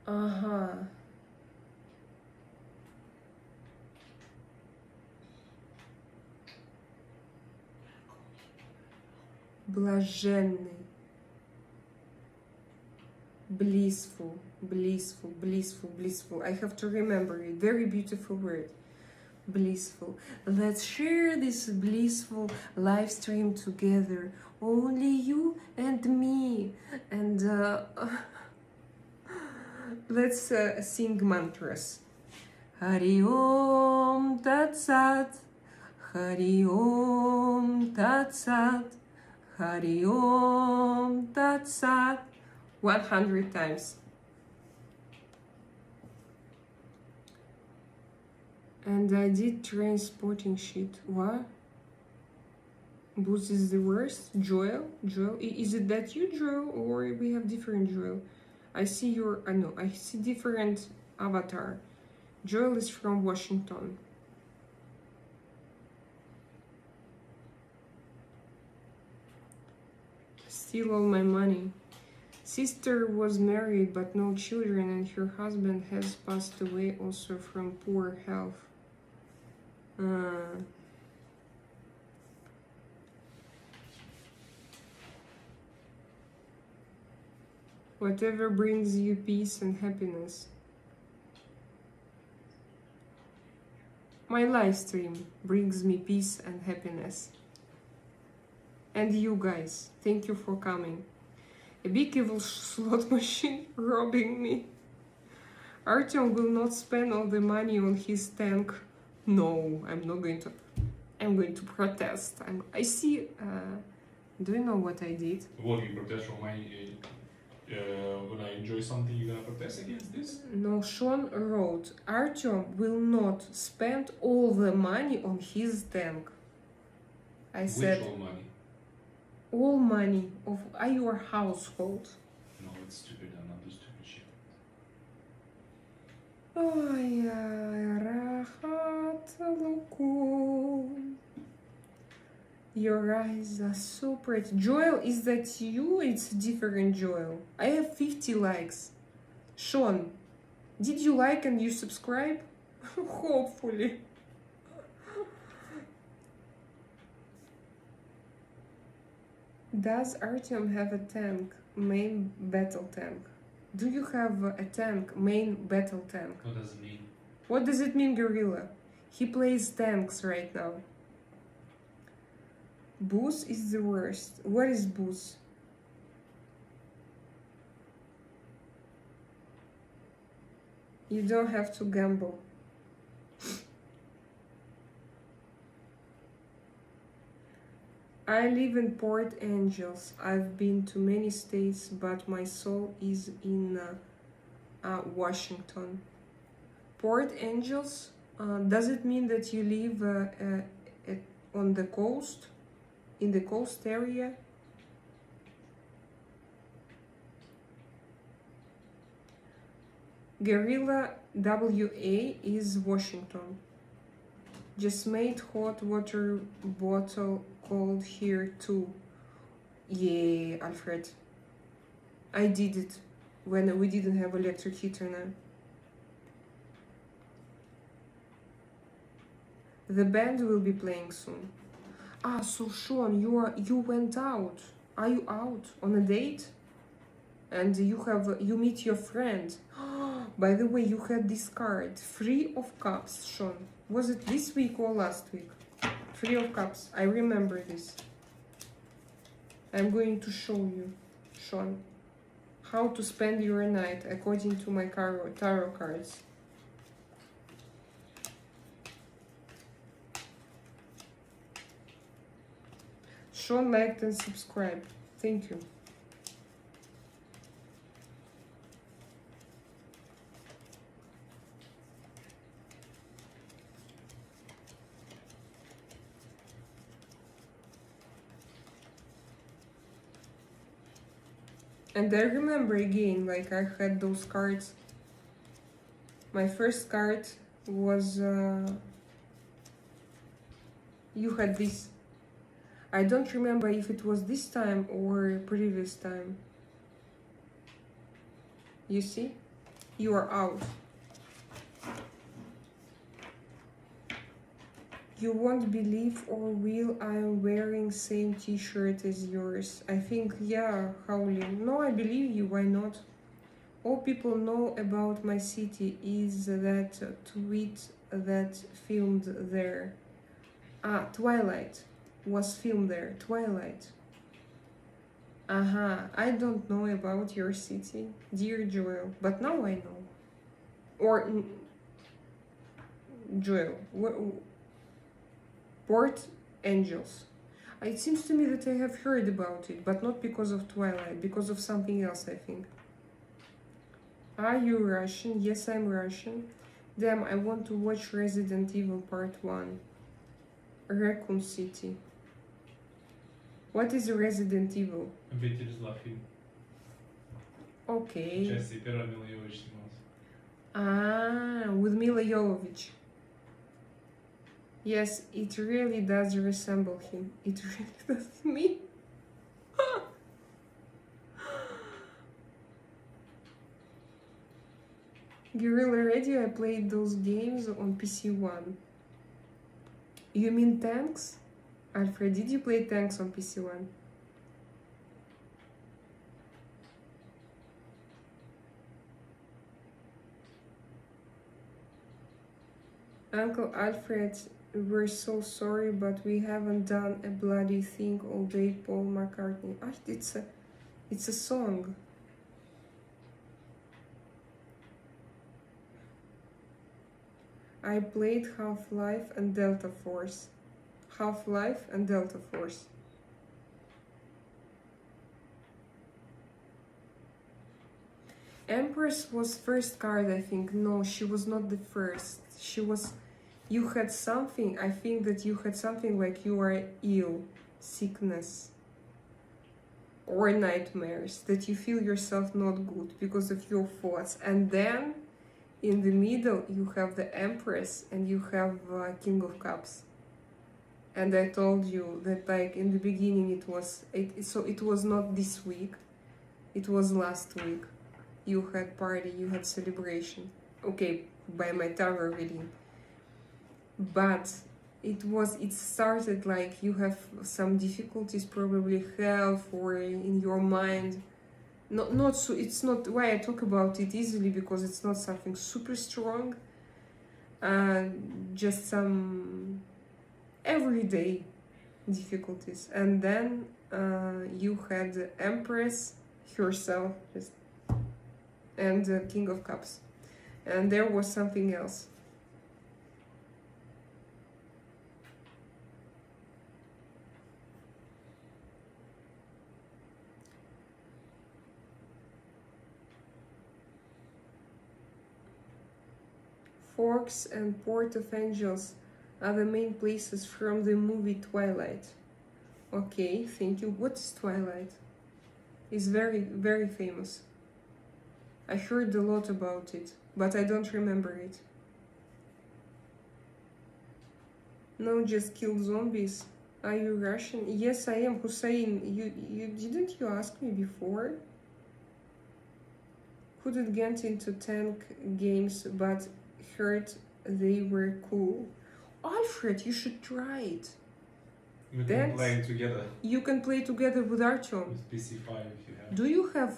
Ага. Блаженный. Blissful, blissful, blissful, blissful. I have to remember it. Very beautiful word. Blissful. Let's share this blissful live stream together. Only you and me. And let's sing mantras. Hari Om Tat Sat. Hari Om Tat Sat. Hari Om Tat Sat. 100 times. And I did transporting shit. What? Boots is the worst? Joel? Joel? Is it that you, Joel? Or we have different Joel? I see your... no, I see different avatar. Joel is from Washington. Steal all my money. Sister was married but no children, and her husband has passed away also from poor health. Whatever brings you peace and happiness. My live stream brings me peace and happiness. And you guys, thank you for coming. A big evil slot machine robbing me. Artyom will not spend all the money on his tank. No, I'm not going to. I'm going to protest. I see. Do you know what I did? What, you protest from my... when I enjoy something, you're gonna protest against this? No, Sean wrote, Artyom will not spend all the money on his tank. I said, Which all money? all money of your household. No, it's stupid. I'm not do stupid shit. Ой, Rahat Lukum. Your eyes are so pretty. Joel, is that you? It's a different Joel. I have 50 likes. Sean, did you like and you subscribe? Hopefully. Does Artyom have a tank? Main battle tank. Do you have a tank? Main battle tank. What does it mean? What does it mean, Gorilla? He plays tanks right now. Booze is the worst. What is booze? You don't have to gamble. I live in Port Angels. I've been to many states, but my soul is in Washington. Port Angels, does it mean that you live on the coast? In the coast area? Guerrilla WA is Washington. Just made hot water bottle cold here too. Yeah, Alfred. I did it when we didn't have electric heater now. The band will be playing soon. Ah, so Sean, you went out. Are you out on a date? And you meet your friend. By the way, you had this card, 3 of Cups, Sean. Was it this week or last week? 3 of Cups. I remember this. I'm going to show you, Sean, how to spend your night according to my tarot cards. Sean liked and subscribed. Thank you. And I remember again, like I had those cards. My first card was, you had this. I don't remember if it was this time or previous time. You see? You are out. You won't believe or will I am wearing same t-shirt as yours. I think, yeah, Howling. No, I believe you, why not? All people know about my city is that tweet that filmed there. Ah, Twilight was filmed there. Twilight. I don't know about your city, dear Joel, but now I know. Or, Joel, Port Angels. It seems to me that I have heard about it, but not because of Twilight, because of something else, I think. Are you Russian? Yes, I'm Russian. Damn, I want to watch Resident Evil Part 1. Raccoon City. What is Resident Evil? Обитель зла фильм. Okay. Участие первого Мила Йовович снимался. Ah, with Mila Jovovich. Yes, it really does resemble him. It really does me. Guerrilla Radio, I played those games on PC1. You mean Tanks? Alfred, did you play Tanks on PC1? Uncle Alfred, we're so sorry, but we haven't done a bloody thing all day, Paul McCartney. Ah, it's a song. I played Half-Life and Delta Force. Half-Life and Delta Force. Empress was first card, I think. No, she was not the first. She was... You had something, I think that you had something like you are ill, sickness, or nightmares, that you feel yourself not good because of your thoughts. And then, in the middle, you have the Empress and you have King of Cups. And I told you that, like, in the beginning it was not this week, it was last week. You had party, you had celebration. Okay, by my tarot reading. But it started like you have some difficulties, probably health or in your mind. Not so, it's not why I talk about it easily, because it's not something super strong. Just some everyday difficulties. And then you had the Empress herself and the King of Cups. And there was something else. Forks and Port of Angels are the main places from the movie Twilight. Okay, thank you. What is Twilight? It's very, very famous. I heard a lot about it, but I don't remember it. No, just kill zombies. Are you Russian? Yes, I am. Hussein, you didn't you ask me before? Couldn't get into tank games, but heard they were cool. Alfred, you should try it. We can play together. You can play together with Artyom. With PC5 if you have. Do you have,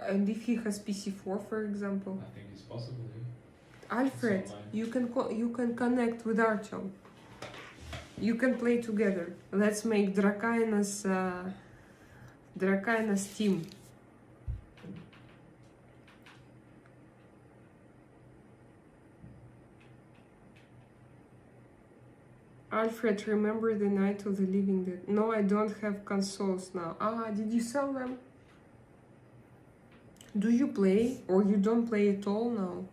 and if he has PC4, for example? I think it's possible, yeah. Alfred, you can connect with Artyom. You can play together. Let's make Drakaina's team. Alfred, remember the Night of the Living Dead? No, I don't have consoles now. Ah, did you sell them? Do you play, or you don't play at all now?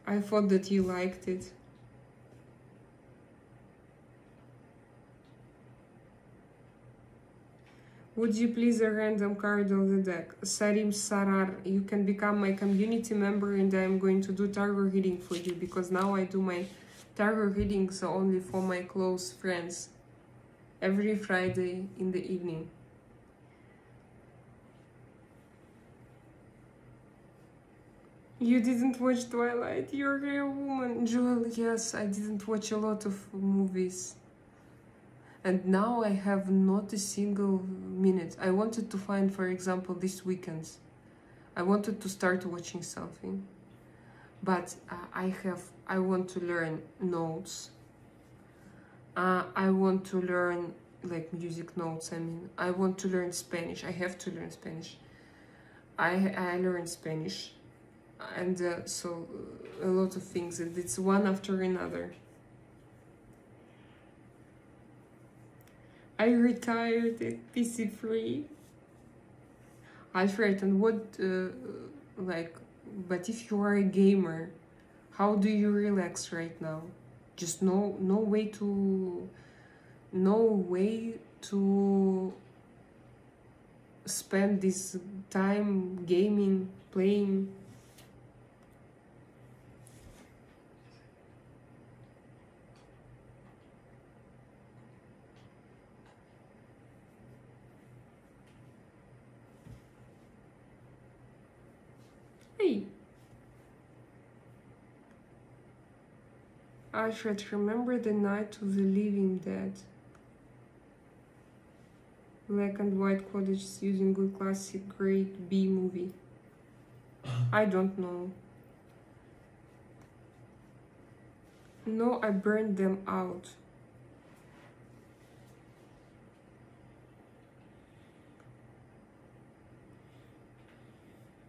I thought that you liked it. Would you please a random card of the deck? Sarim Sarar, you can become my community member and I'm going to do tarot reading for you, because now I do my tarot readings only for my close friends. Every Friday in the evening. You didn't watch Twilight, you're a real woman. Joel, yes, I didn't watch a lot of movies. And now I have not a single minute. I wanted to find, for example, this weekend. I wanted to start watching something. But I want to learn notes. I want to learn, like, music notes, I mean. I want to learn Spanish. I have to learn Spanish. I learned Spanish. And so a lot of things. It's one after another. I retired at PC3. Alfred, and what, like, But if you are a gamer, how do you relax right now? Just no way to spend this time gaming, playing. Hey, Alfred, remember the Night of the Living Dead? Black and white cottages using good classic great B movie. I don't know. No, I burned them out.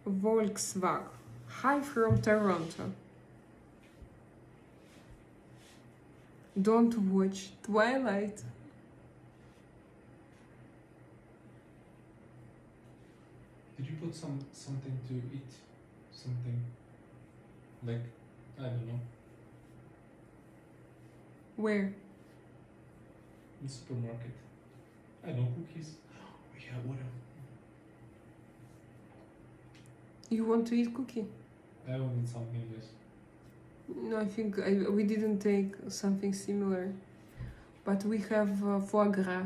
Volkswagen. Hi from Toronto. Don't watch Twilight. Did you put something to eat? Something like, I don't know, Where? in the supermarket. I know, cookies. Oh yeah, what else? You want to eat cookie? I will need something, yes. No, I think we didn't take something similar. But we have foie gras.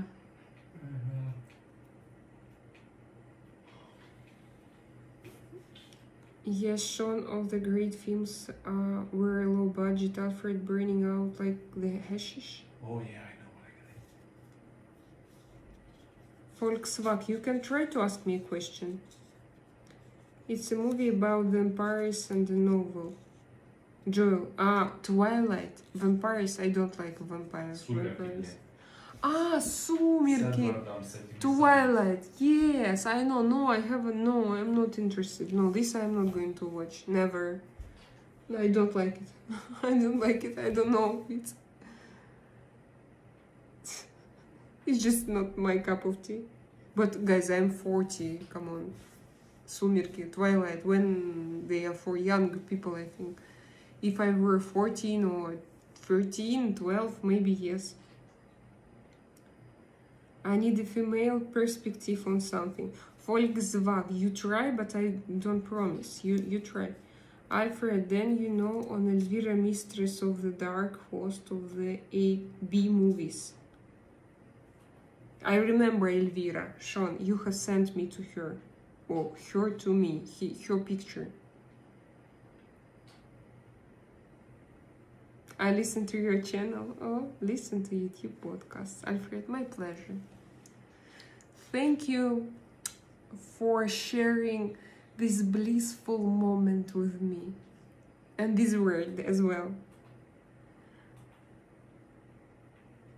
Yes, Sean, all the great films were low budget. Alfred burning out like the hashish. Oh yeah, I know what I got. Volkswagen, you can try to ask me a question. It's a movie about vampires and a novel. Joel, Twilight. Vampires, I don't like vampires. Vampires. Сумерки. Twilight. Yes, I know. No, I haven't. No, I'm not interested. No, this I'm not going to watch. Never. I don't like it. I don't like it. I don't know. It's just not my cup of tea. But guys, I'm 40. Come on. Сумерки, Twilight. When they are for young people, I think. If I were 14 or 13, 12, maybe yes. I need a female perspective on something. Volkswagen, you try, but I don't promise. You try. Alfred, then you know on Elvira, Mistress of the Dark, host of the A-B movies. I remember Elvira. Sean, you have sent me to her. Or her to me. Her picture. I listen to your channel. Oh, listen to YouTube podcasts. Alfred, my pleasure. Thank you for sharing this blissful moment with me. And this word as well.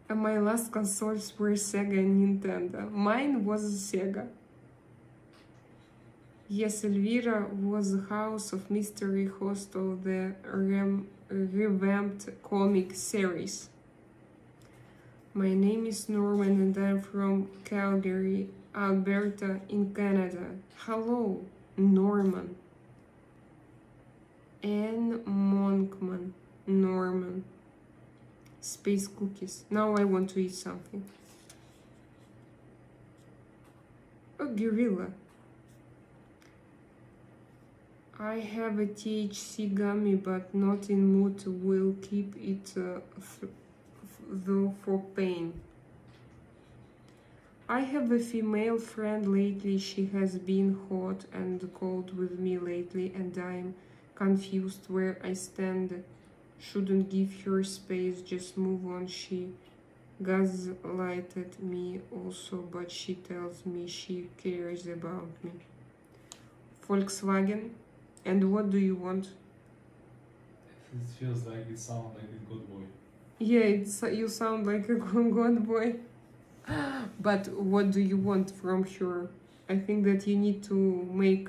And my last consoles were Sega and Nintendo. Mine was Sega. Yes, Elvira was the House of Mystery host of the revamped comic series. My name is Norman and I'm from Calgary, Alberta in Canada. Hello, Norman. Anne Monkman, Norman. Space cookies. Now I want to eat something. A gorilla. I have a THC gummy, but not in mood. Will keep it though for pain. I have a female friend lately. She has been hot and cold with me lately, and I'm confused where I stand. Shouldn't give her space, just move on. She gaslighted me also, but she tells me she cares about me. Volkswagen. And what do you want? It feels like it sounds like a good boy. Yeah, you sound like a good boy. But what do you want from her? I think that you need to make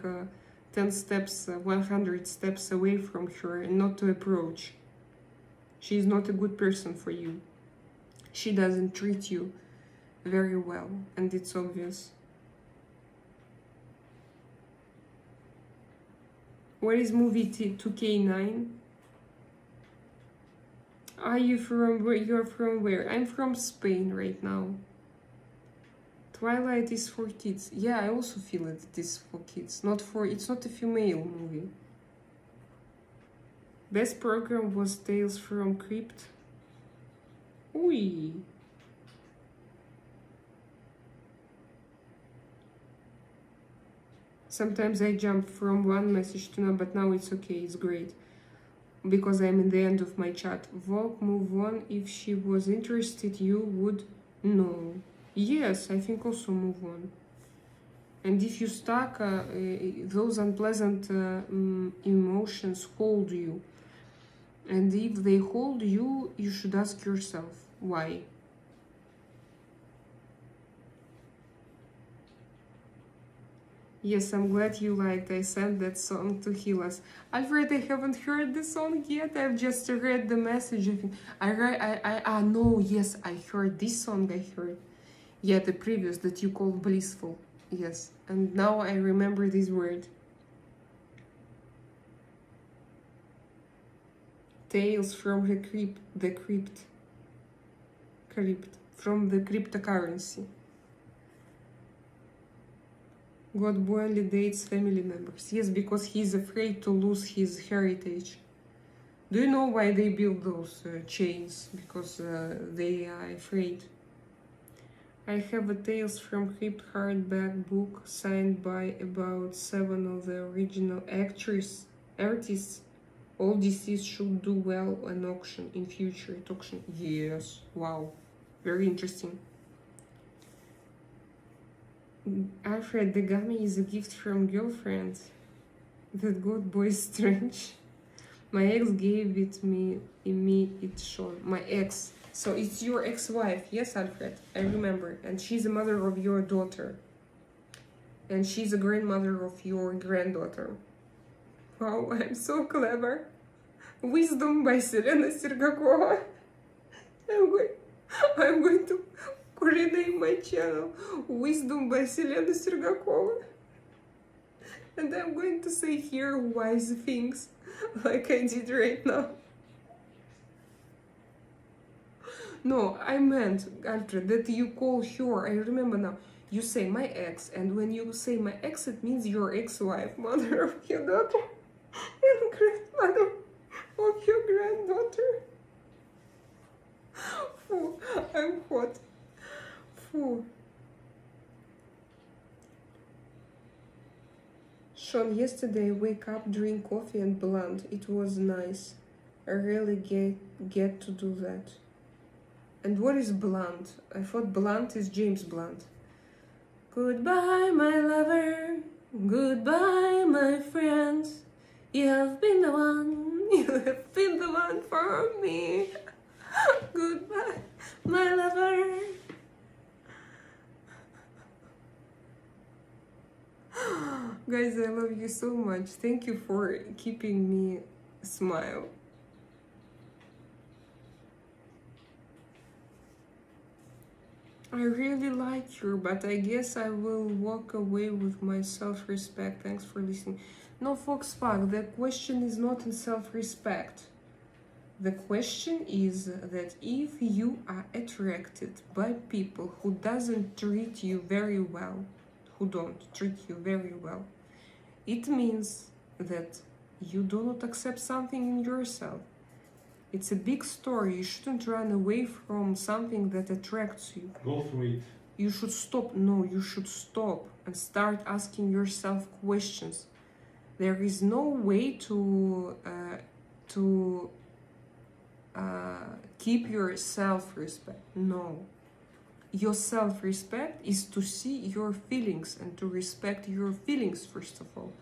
10 steps, 100 steps away from her and not to approach. She is not a good person for you. She doesn't treat you very well, and it's obvious. What is movie 2K9? Are you from where? You're from where? I'm from Spain right now. Twilight is for kids. Yeah, I also feel it is for kids. It's not a female movie. Best program was Tales from Crypt. Ui. Sometimes I jump from one message to another, but now it's okay, it's great. Because I'm in the end of my chat. Vogue, move on. If she was interested, you would know. Yes, I think also move on. And if you stuck, those unpleasant emotions hold you. And if they hold you, you should ask yourself, why? Yes, I'm glad you liked. I sent that song to heal us. Alfred, I haven't heard the song yet. I've just read the message. No, yes, I heard this song. I heard. Yeah, the previous that you called blissful. Yes, and now I remember this word. Tales from the crypt, from the cryptocurrency. God boy only dates family members. Yes, because he's afraid to lose his heritage. Do you know why they build those chains? Because they are afraid. I have a Tales from Crypt hardback book signed by about 7 of the original artists. All DCs should do well on auction in future. At auction. Yes. Wow. Very interesting. Alfred, the gummy is a gift from girlfriend. That good boy is strange. My ex gave it me. It's shown. My ex. So it's your ex-wife. Yes, Alfred. I remember. And she's the mother of your daughter. And she's a grandmother of your granddaughter. Wow, I'm so clever. Wisdom by Selena Sergakova. I'm going to rename my channel Wisdom by Selena Sergakova. And I'm going to say here wise things like I did right now. No, I meant, Alfred, that you call her, I remember now, you say my ex, and when you say my ex, it means your ex-wife, mother of your daughter, and grandmother of your granddaughter. Phew, I'm hot. Phew. Sean, yesterday I wake up, drink coffee and blunt. It was nice. I really get to do that. And what is Blunt? I thought Blunt is James Blunt. Goodbye, my lover. Goodbye, my friends. You have been the one. You have been the one for me. Goodbye, my lover. Guys, I love you so much. Thank you for keeping me smile. I really like her, but I guess I will walk away with my self-respect. Thanks for listening. No, Foxfuck, the question is not in self-respect. The question is that if you are attracted by people who doesn't treat you very well, who don't treat you very well, it means that you do not accept something in yourself. It's a big story. You shouldn't run away from something that attracts you. Go through it. You should stop. No, you should stop and start asking yourself questions. There is no way to keep your self-respect. No. Your self-respect is to see your feelings and to respect your feelings, first of all.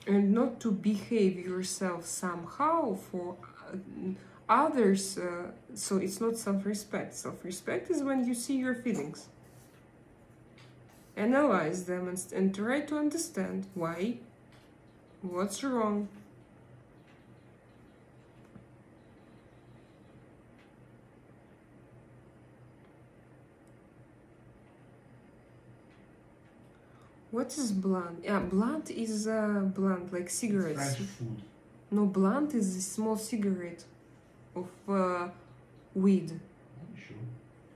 And not to behave yourself somehow for others. So it's not self-respect. Self-respect is when you see your feelings. Analyze them and try to understand why, what's wrong. What is blunt? Yeah, blunt is blunt, like cigarettes. French food. No, blunt is a small cigarette of weed. Are you sure?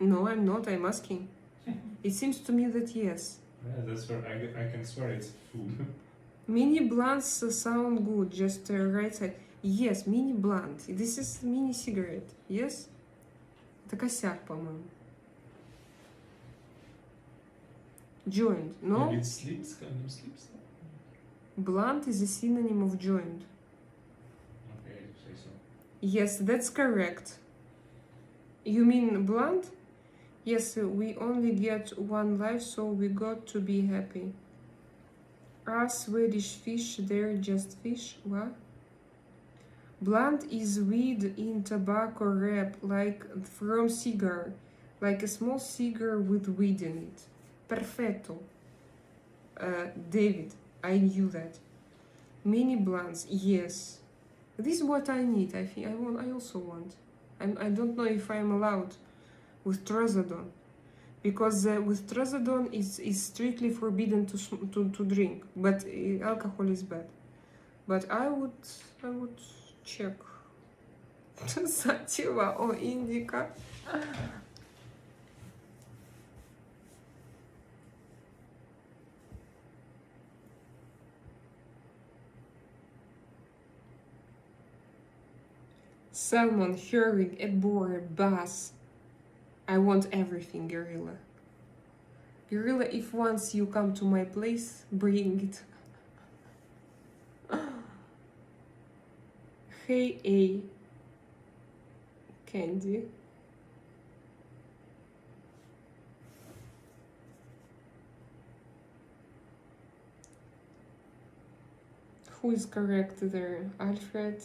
No, I'm not. I'm asking. It seems to me that yes. Yeah, that's where I can swear it's food. Mini blunts sound good. Just right side. Yes, mini blunt. This is mini cigarette. Yes? Это косяк, по-моему. Joint. No? Maybe it sleeps, kind of sleeps. Blunt is a synonym of joint. Okay, you say so. Yes, that's correct. You mean blunt? Yes, we only get one life, so we got to be happy. Us Swedish fish, they're just fish. What? Blunt is weed in tobacco wrap, like from cigar, like a small cigar with weed in it. Perfetto. David, I knew that. Mini blunts, yes. This is what I need. I think I want. I also want. I don't know if I'm allowed with trazodone, because with trazodone is strictly forbidden to drink, but alcohol is bad. But I would check. Sativa or indica. Salmon, herring, a boar, bass. I want everything, Gorilla. Gorilla, if once you come to my place, bring it. Hey, A. Candy. Who is correct there? Alfred?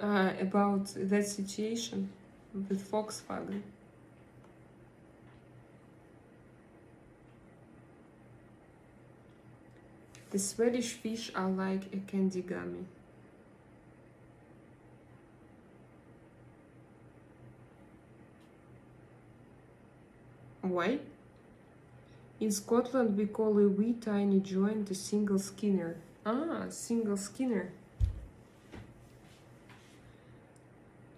About that situation with Volkswagen. The Swedish fish are like a candy gummy. Why? In Scotland we call a wee tiny joint a single skinner. Ah, single skinner.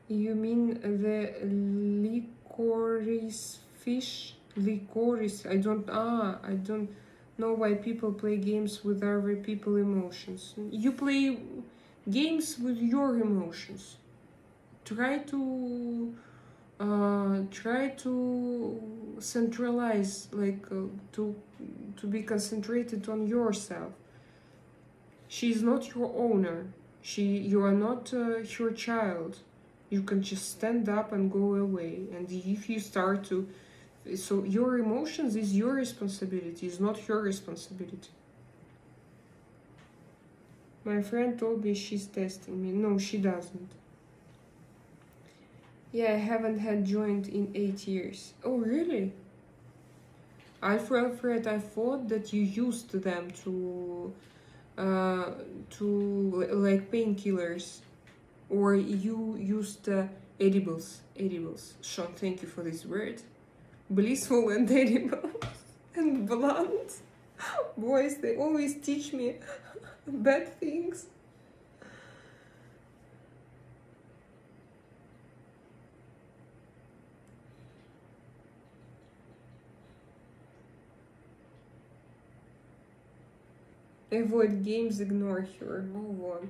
You mean the licorice fish? Licorice. I don't know why people play games with other people's emotions. You play games with your emotions. Try to centralize, like to be concentrated on yourself. She is not your owner. You are not her child. You can just stand up and go away. And if you start to, so your emotions is your responsibility, is not her responsibility. My friend told me she's testing me. No, she doesn't. Yeah, I haven't had joint in 8 years. Oh, really? Alfred, I thought that you used them to like painkillers, or you used edibles. Sean, thank you for this word. Blissful and edible and blunt. Boys, they always teach me bad things. Avoid games, ignore her, move on.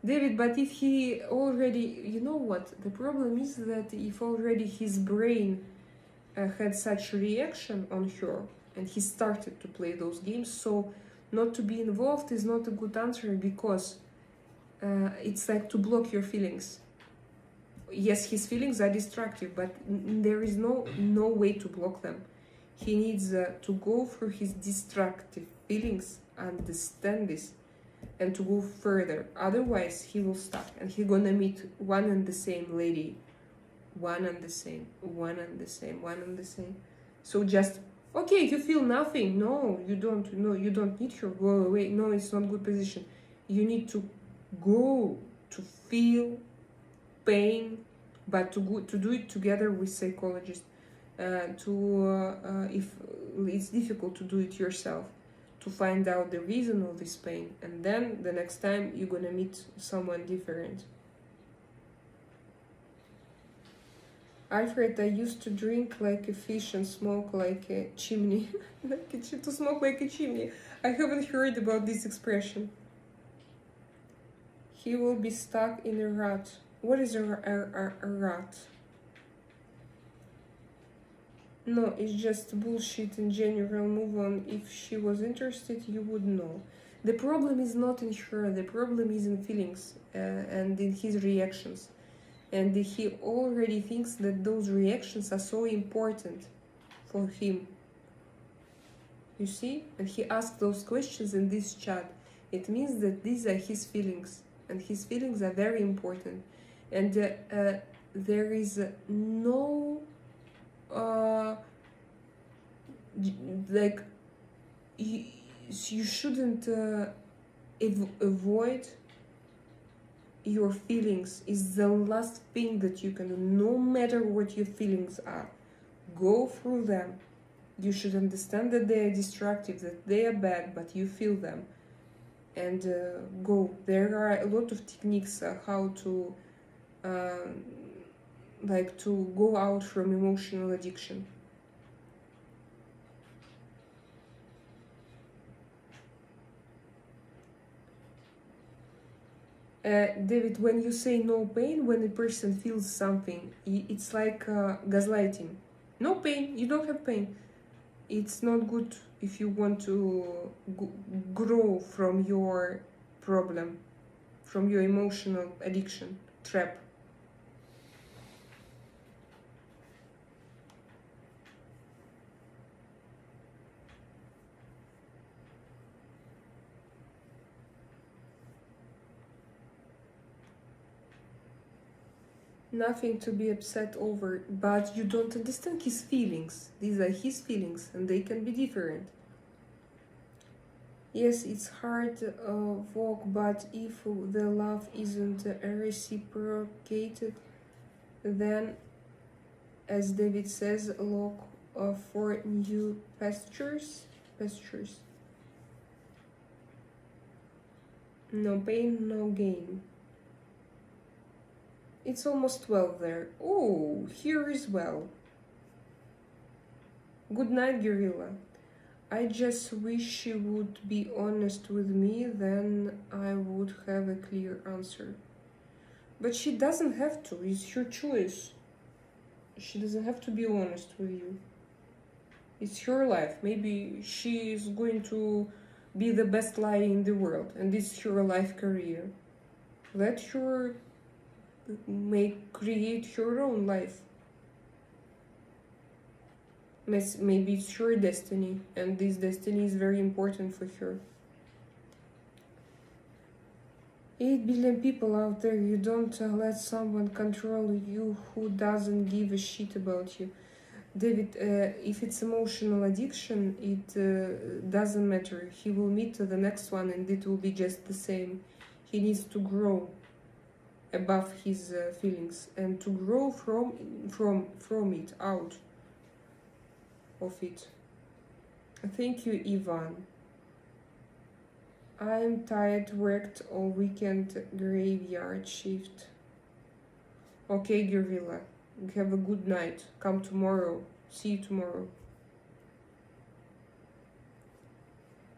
David, but if he already, you know what, the problem is that if already his brain had such a reaction on her and he started to play those games, so not to be involved is not a good answer, because it's like to block your feelings. Yes, his feelings are destructive, but there is no way to block them. He needs to go through his destructive feelings, understand this, and to go further. Otherwise he will stop and he gonna meet one and the same lady, one and the same. So just, okay, you feel nothing, no, you don't need her, go away, no, it's not good position. You need to go to feel pain, but to do it together with psychologist. If it's difficult to do it yourself, to find out the reason of this pain, and then the next time you're gonna meet someone different. Alfred, I used to drink like a fish and smoke like a chimney. To smoke like a chimney. I haven't heard about this expression. He will be stuck in a rut. What is a rut? No, it's just bullshit in general. Move on. If she was interested, you would know. The problem is not in her. The problem is in feelings and in his reactions. And he already thinks that those reactions are so important for him. You see? And he asked those questions in this chat. It means that these are his feelings. And his feelings are very important. And there is no... like... You shouldn't avoid your feelings. Is the last thing that you can do, no matter what your feelings are. Go through them. You should understand that they are destructive, that they are bad, but you feel them. And go. There are a lot of techniques how to to go out from emotional addiction. David, when you say no pain, when a person feels something, it's like gaslighting. No pain, you don't have pain. It's not good if you want to grow from your problem, from your emotional addiction trap. Nothing to be upset over, but you don't understand his feelings. These are his feelings, and they can be different. Yes, it's hard work, but if the love isn't reciprocated, then, as David says, look for new pastures. No pain, no gain. It's almost 12 there. Oh, here is well. Good night, Gorilla. I just wish she would be honest with me, then I would have a clear answer. But she doesn't have to. It's her choice. She doesn't have to be honest with you. It's her life. Maybe she is going to be the best liar in the world, and this is her life career. Let her create her own life. Maybe it's her destiny, and this destiny is very important for her. 8 billion people out there. You don't let someone control you who doesn't give a shit about you. David, if it's emotional addiction, it doesn't matter. He will meet the next one and it will be just the same. He needs to grow above his feelings and to grow from it, out of it. Thank you, Ivan. I'm tired, worked all weekend, graveyard shift. Okay, Gorilla, have a good night. Come tomorrow. See you tomorrow.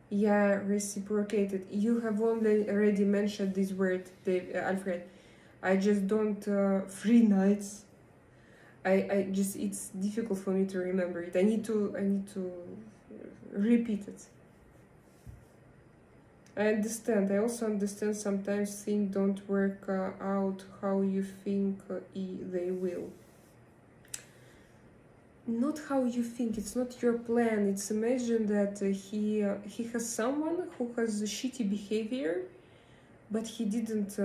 Yeah, reciprocated. You have already mentioned this word, Alfred. I just don't 3 nights. I just, it's difficult for me to remember it. I need to repeat it. I understand. I also understand sometimes things don't work out how you think they will. Not how you think. It's not your plan. It's imagine that he has someone who has shitty behavior, but he didn't.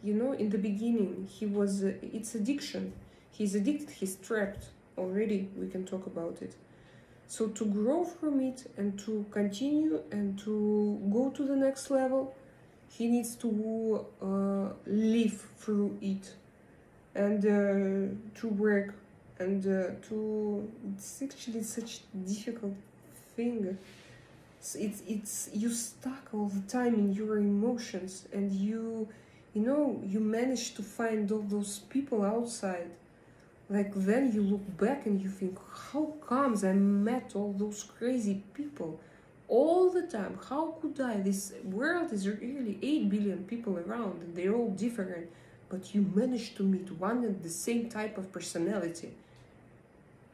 In the beginning, he was. It's addiction. He's addicted. He's trapped already. We can talk about it. So to grow from it and to continue and to go to the next level, he needs to live through it and to work and to. It's actually such a difficult thing. It's you stuck all the time in your emotions, and you know, you manage to find all those people outside. Like then you look back and you think, how comes I met all those crazy people all the time? How could I? This world is really 8 billion people around and they're all different, but you managed to meet one and the same type of personality.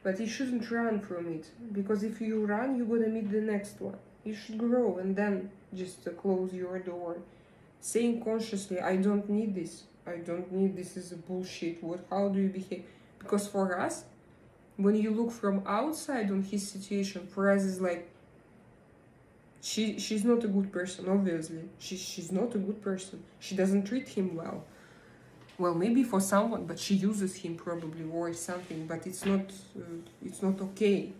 But you shouldn't run from it, because if you run, you're gonna meet the next one. You should grow and then just close your door, saying consciously, I don't need this. I don't need this. Is a bullshit. What? How do you behave? Because for us, when you look from outside on his situation, for us is like, she's not a good person. Obviously, she's not a good person. She doesn't treat him well. Well, maybe for someone, but she uses him probably or something. But it's not okay.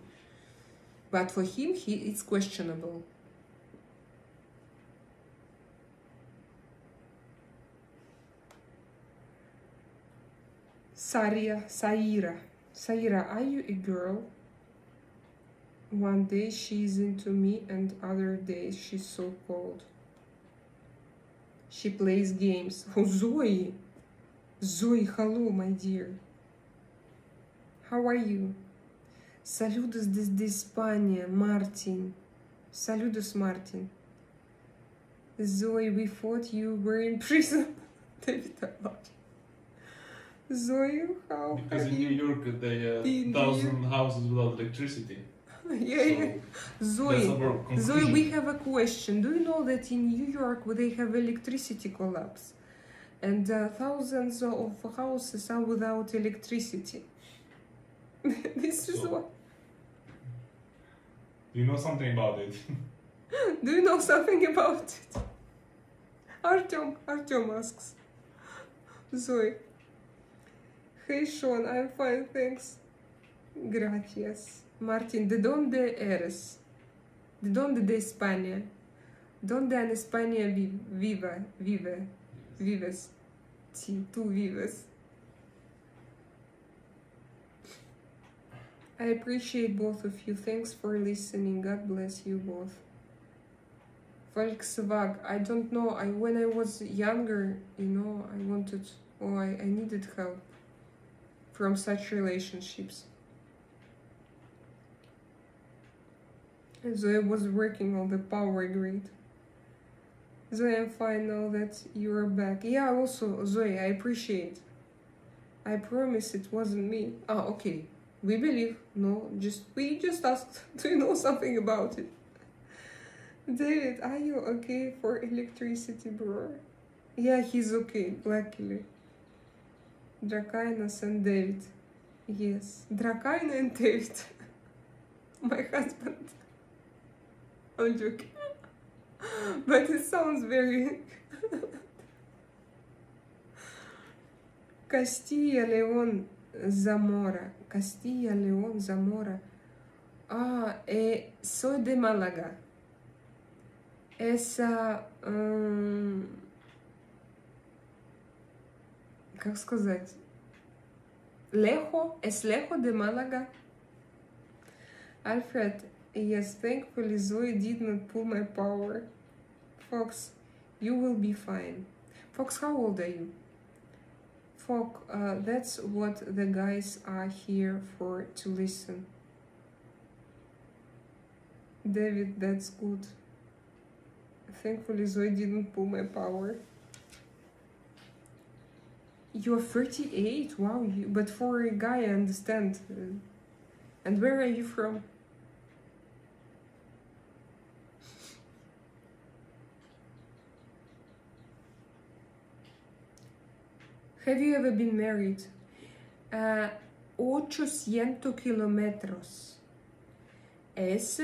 But for him, it's questionable. Saira, are you a girl? One day she's into me and other days she's so cold. She plays games. Oh, Zoe, hello, my dear. How are you? Saludos desde España, Martin. Saludos, Martin. Zoe, we thought you were in prison. David, I love you. Zoe, how Because have in New you York they been 1,000 houses without electricity. yeah. So that's Zoe, our conclusion. we have a question. Do you know that in New York they have electricity collapse, and thousands of houses are without electricity? This is So- what. Do you know something about it? Do you know something about it? Artyom asks. Zoe. Hey Sean, I'm fine, thanks. Gracias. Martin, ¿de dónde eres? ¿De dónde de España? ¿Dónde en España vives? Sí, tú vives. I appreciate both of you. Thanks for listening. God bless you both. Volkswagen, I don't know. When I was younger, I wanted, I needed help from such relationships. And Zoe was working on the power grid. Zoe, I'm fine now that you're back. Yeah, also, Zoe, I appreciate. I promise it wasn't me. Ah, okay. We believe. No, we just asked, do you know something about it? David, are you okay for electricity, bro? Yeah, he's okay, luckily. Drakaina and David. Yes, Drakaina and David. My husband. I'm joking. But it sounds very... Castilla, León, Zamora. Castilla, León, Zamora. Soy de Málaga. Esa... как сказать? Es lejos de Málaga. Alfred, yes, thankfully Zoe did not pull my power. Fox, you will be fine. Fox, how old are you? Fox, that's what the guys are here for, to listen. David, that's good. Thankfully Zoe didn't pull my power. You're 38? Wow, but for a guy, I understand. And where are you from? Have you ever been married? 800 kilómetros. Es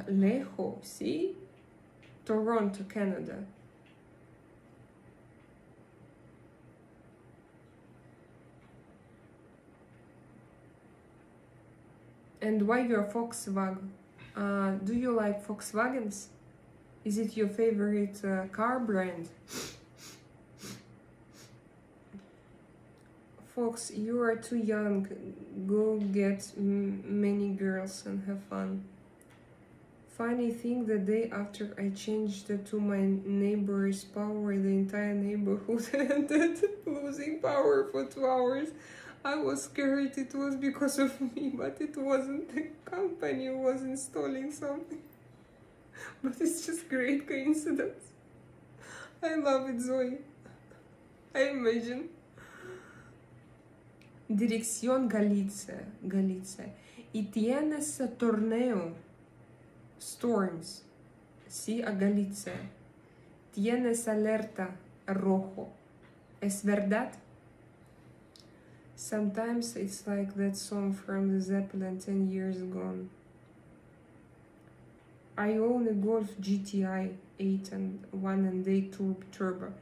lejos, ¿sí? Toronto, Canada. And why you're Volkswagen? Do you like Volkswagens? Is it your favorite car brand? Fox, you are too young. Go get many girls and have fun. Funny thing, the day after I changed it to my neighbor's power, the entire neighborhood ended losing power for 2 hours. I was scared it was because of me, but it wasn't. The company was installing something. But it's just great coincidence. I love it, Zoe. I imagine. Dirección Galicia. Y tienes torneo. Storms. Sí, a Galicia. Tienes alerta rojo. ¿Es verdad? Sometimes it's like that song from the Zeppelin 10 years gone. I own a Golf GTI 8 and 1 turbo.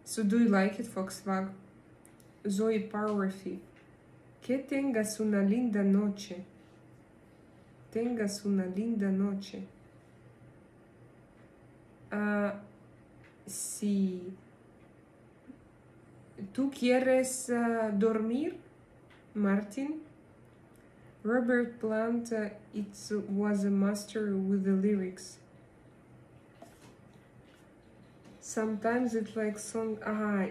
So do you like it, Volkswagen? Zoe Powerful. Que tengas una linda noche. Tengas una linda noche. Si tú quieres dormir, Martin. Robert Plant, it was a master with the lyrics. Sometimes it's like song.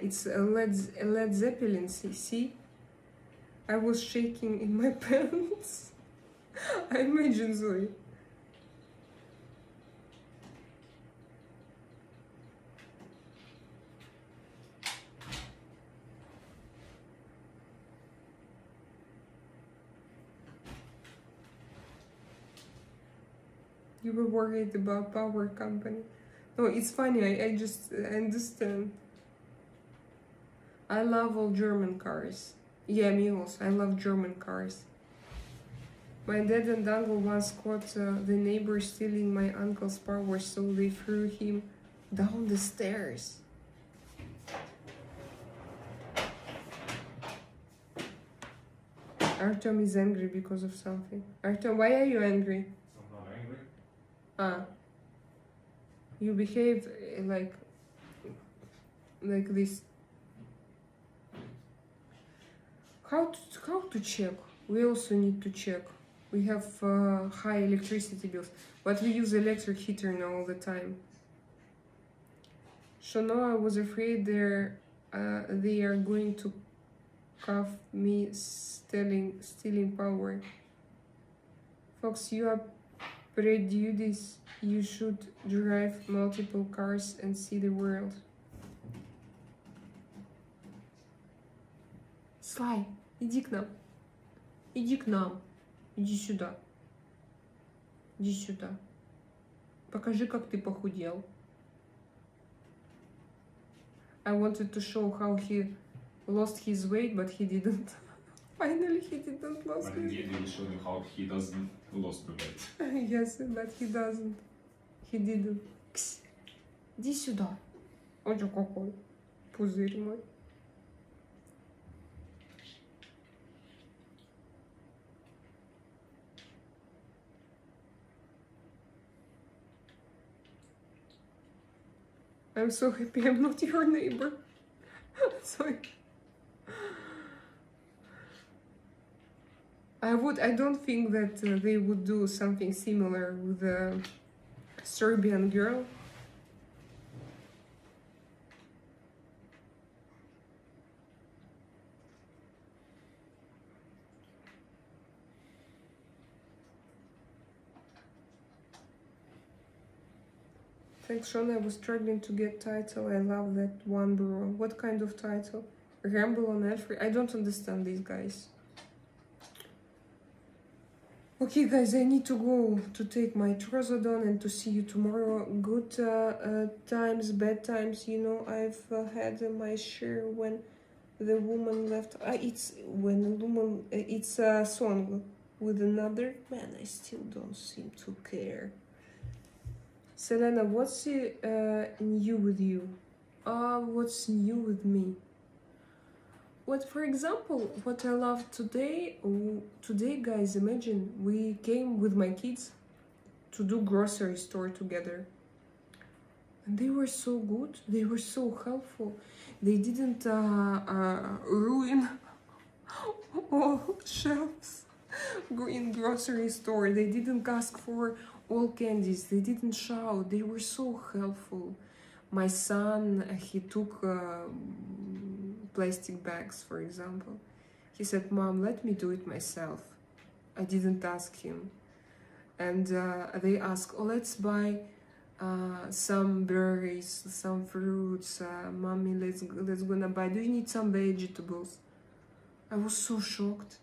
It's a Led Zeppelin. See? I was shaking in my pants. I imagine, Zoe. You were worried about power company. No, it's funny. I just understand. I love all German cars. Yeah, me also. I love German cars. My dad and uncle once caught the neighbor stealing my uncle's power, so they threw him down the stairs. Artem is angry because of something. Artem, why are you angry? I'm not angry. You behave like this. How to check? We also need to check. We have high electricity bills, but we use electric heater now all the time. So now I was afraid they are going to cuff me stealing power. Fox, you are prejudice. You should drive multiple cars and see the world. Слай, иди к нам. Иди к нам. Иди сюда. Иди сюда. Покажи, как ты похудел. I wanted to show how he lost his weight, but he didn't. Finally, he didn't lose But his indeed, we'll show you how he doesn't lose the weight. Yes, but he doesn't. He didn't. Кс. Иди сюда. Ой, какой пузырь мой. I'm so happy I'm not your neighbor. Sorry. I don't think that they would do something similar with a Serbian girl. Thanks, Sean. I was struggling to get title. I love that one, bro. What kind of title? Ramble on Alfred? I don't understand these guys. Okay, guys, I need to go to take my Trazodone and to see you tomorrow. Good times, bad times. You know, I've had my share when the woman left. It's when the woman. It's a song with another man. I still don't seem to care. Selena, what's new with you? What's new with me? What, for example, what I love today, guys, imagine we came with my kids to do grocery store together. And they were so good, they were so helpful. They didn't ruin all shelves in grocery store. They didn't ask for all candies. They didn't shout. They were so helpful. My son, he took plastic bags, for example. He said, "Mom, let me do it myself." I didn't ask him. And they asked, "Oh, let's buy some berries, some fruits. Mommy, let's gonna buy. Do you need some vegetables?" I was so shocked.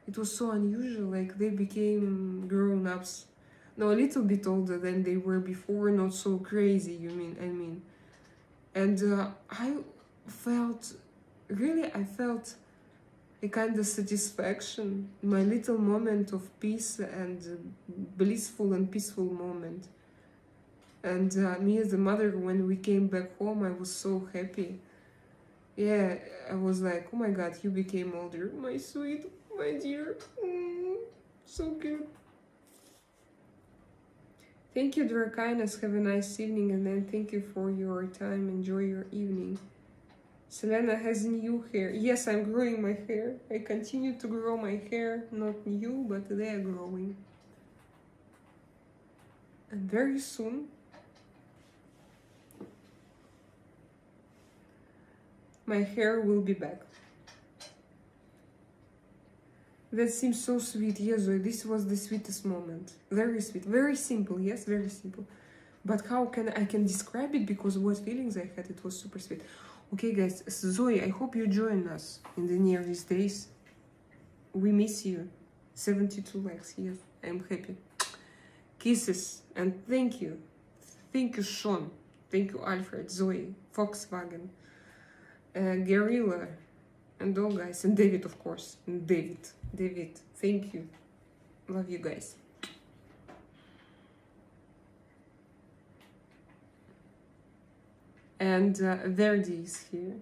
It was so unusual. Like they became grown-ups. No, a little bit older than they were before. Not so crazy. I mean. And I felt a kind of satisfaction, my little moment of peace and blissful and peaceful moment. And me as a mother, when we came back home, I was so happy. Yeah, I was like, "Oh my God, you became older, my sweet, my dear." So good. Thank you, Drakaina. Have a nice evening, and then thank you for your time. Enjoy your evening. Selena has new hair. Yes, I'm growing my hair. I continue to grow my hair. Not new, but they are growing. And very soon, my hair will be back. That seems so sweet. Yes, Zoe, this was the sweetest moment. Very sweet. Very simple. Yes, very simple. But how can I describe it, because what feelings I had, it was super sweet. Okay, guys, Zoe, I hope you join us in the nearest days. We miss you. 72 likes. Yes, I'm happy. Kisses and thank you. Thank you, Sean. Thank you, Alfred, Zoe, Volkswagen, Guerrilla, and all guys, and David, of course. And David, thank you. Love you guys. And Verdi is here.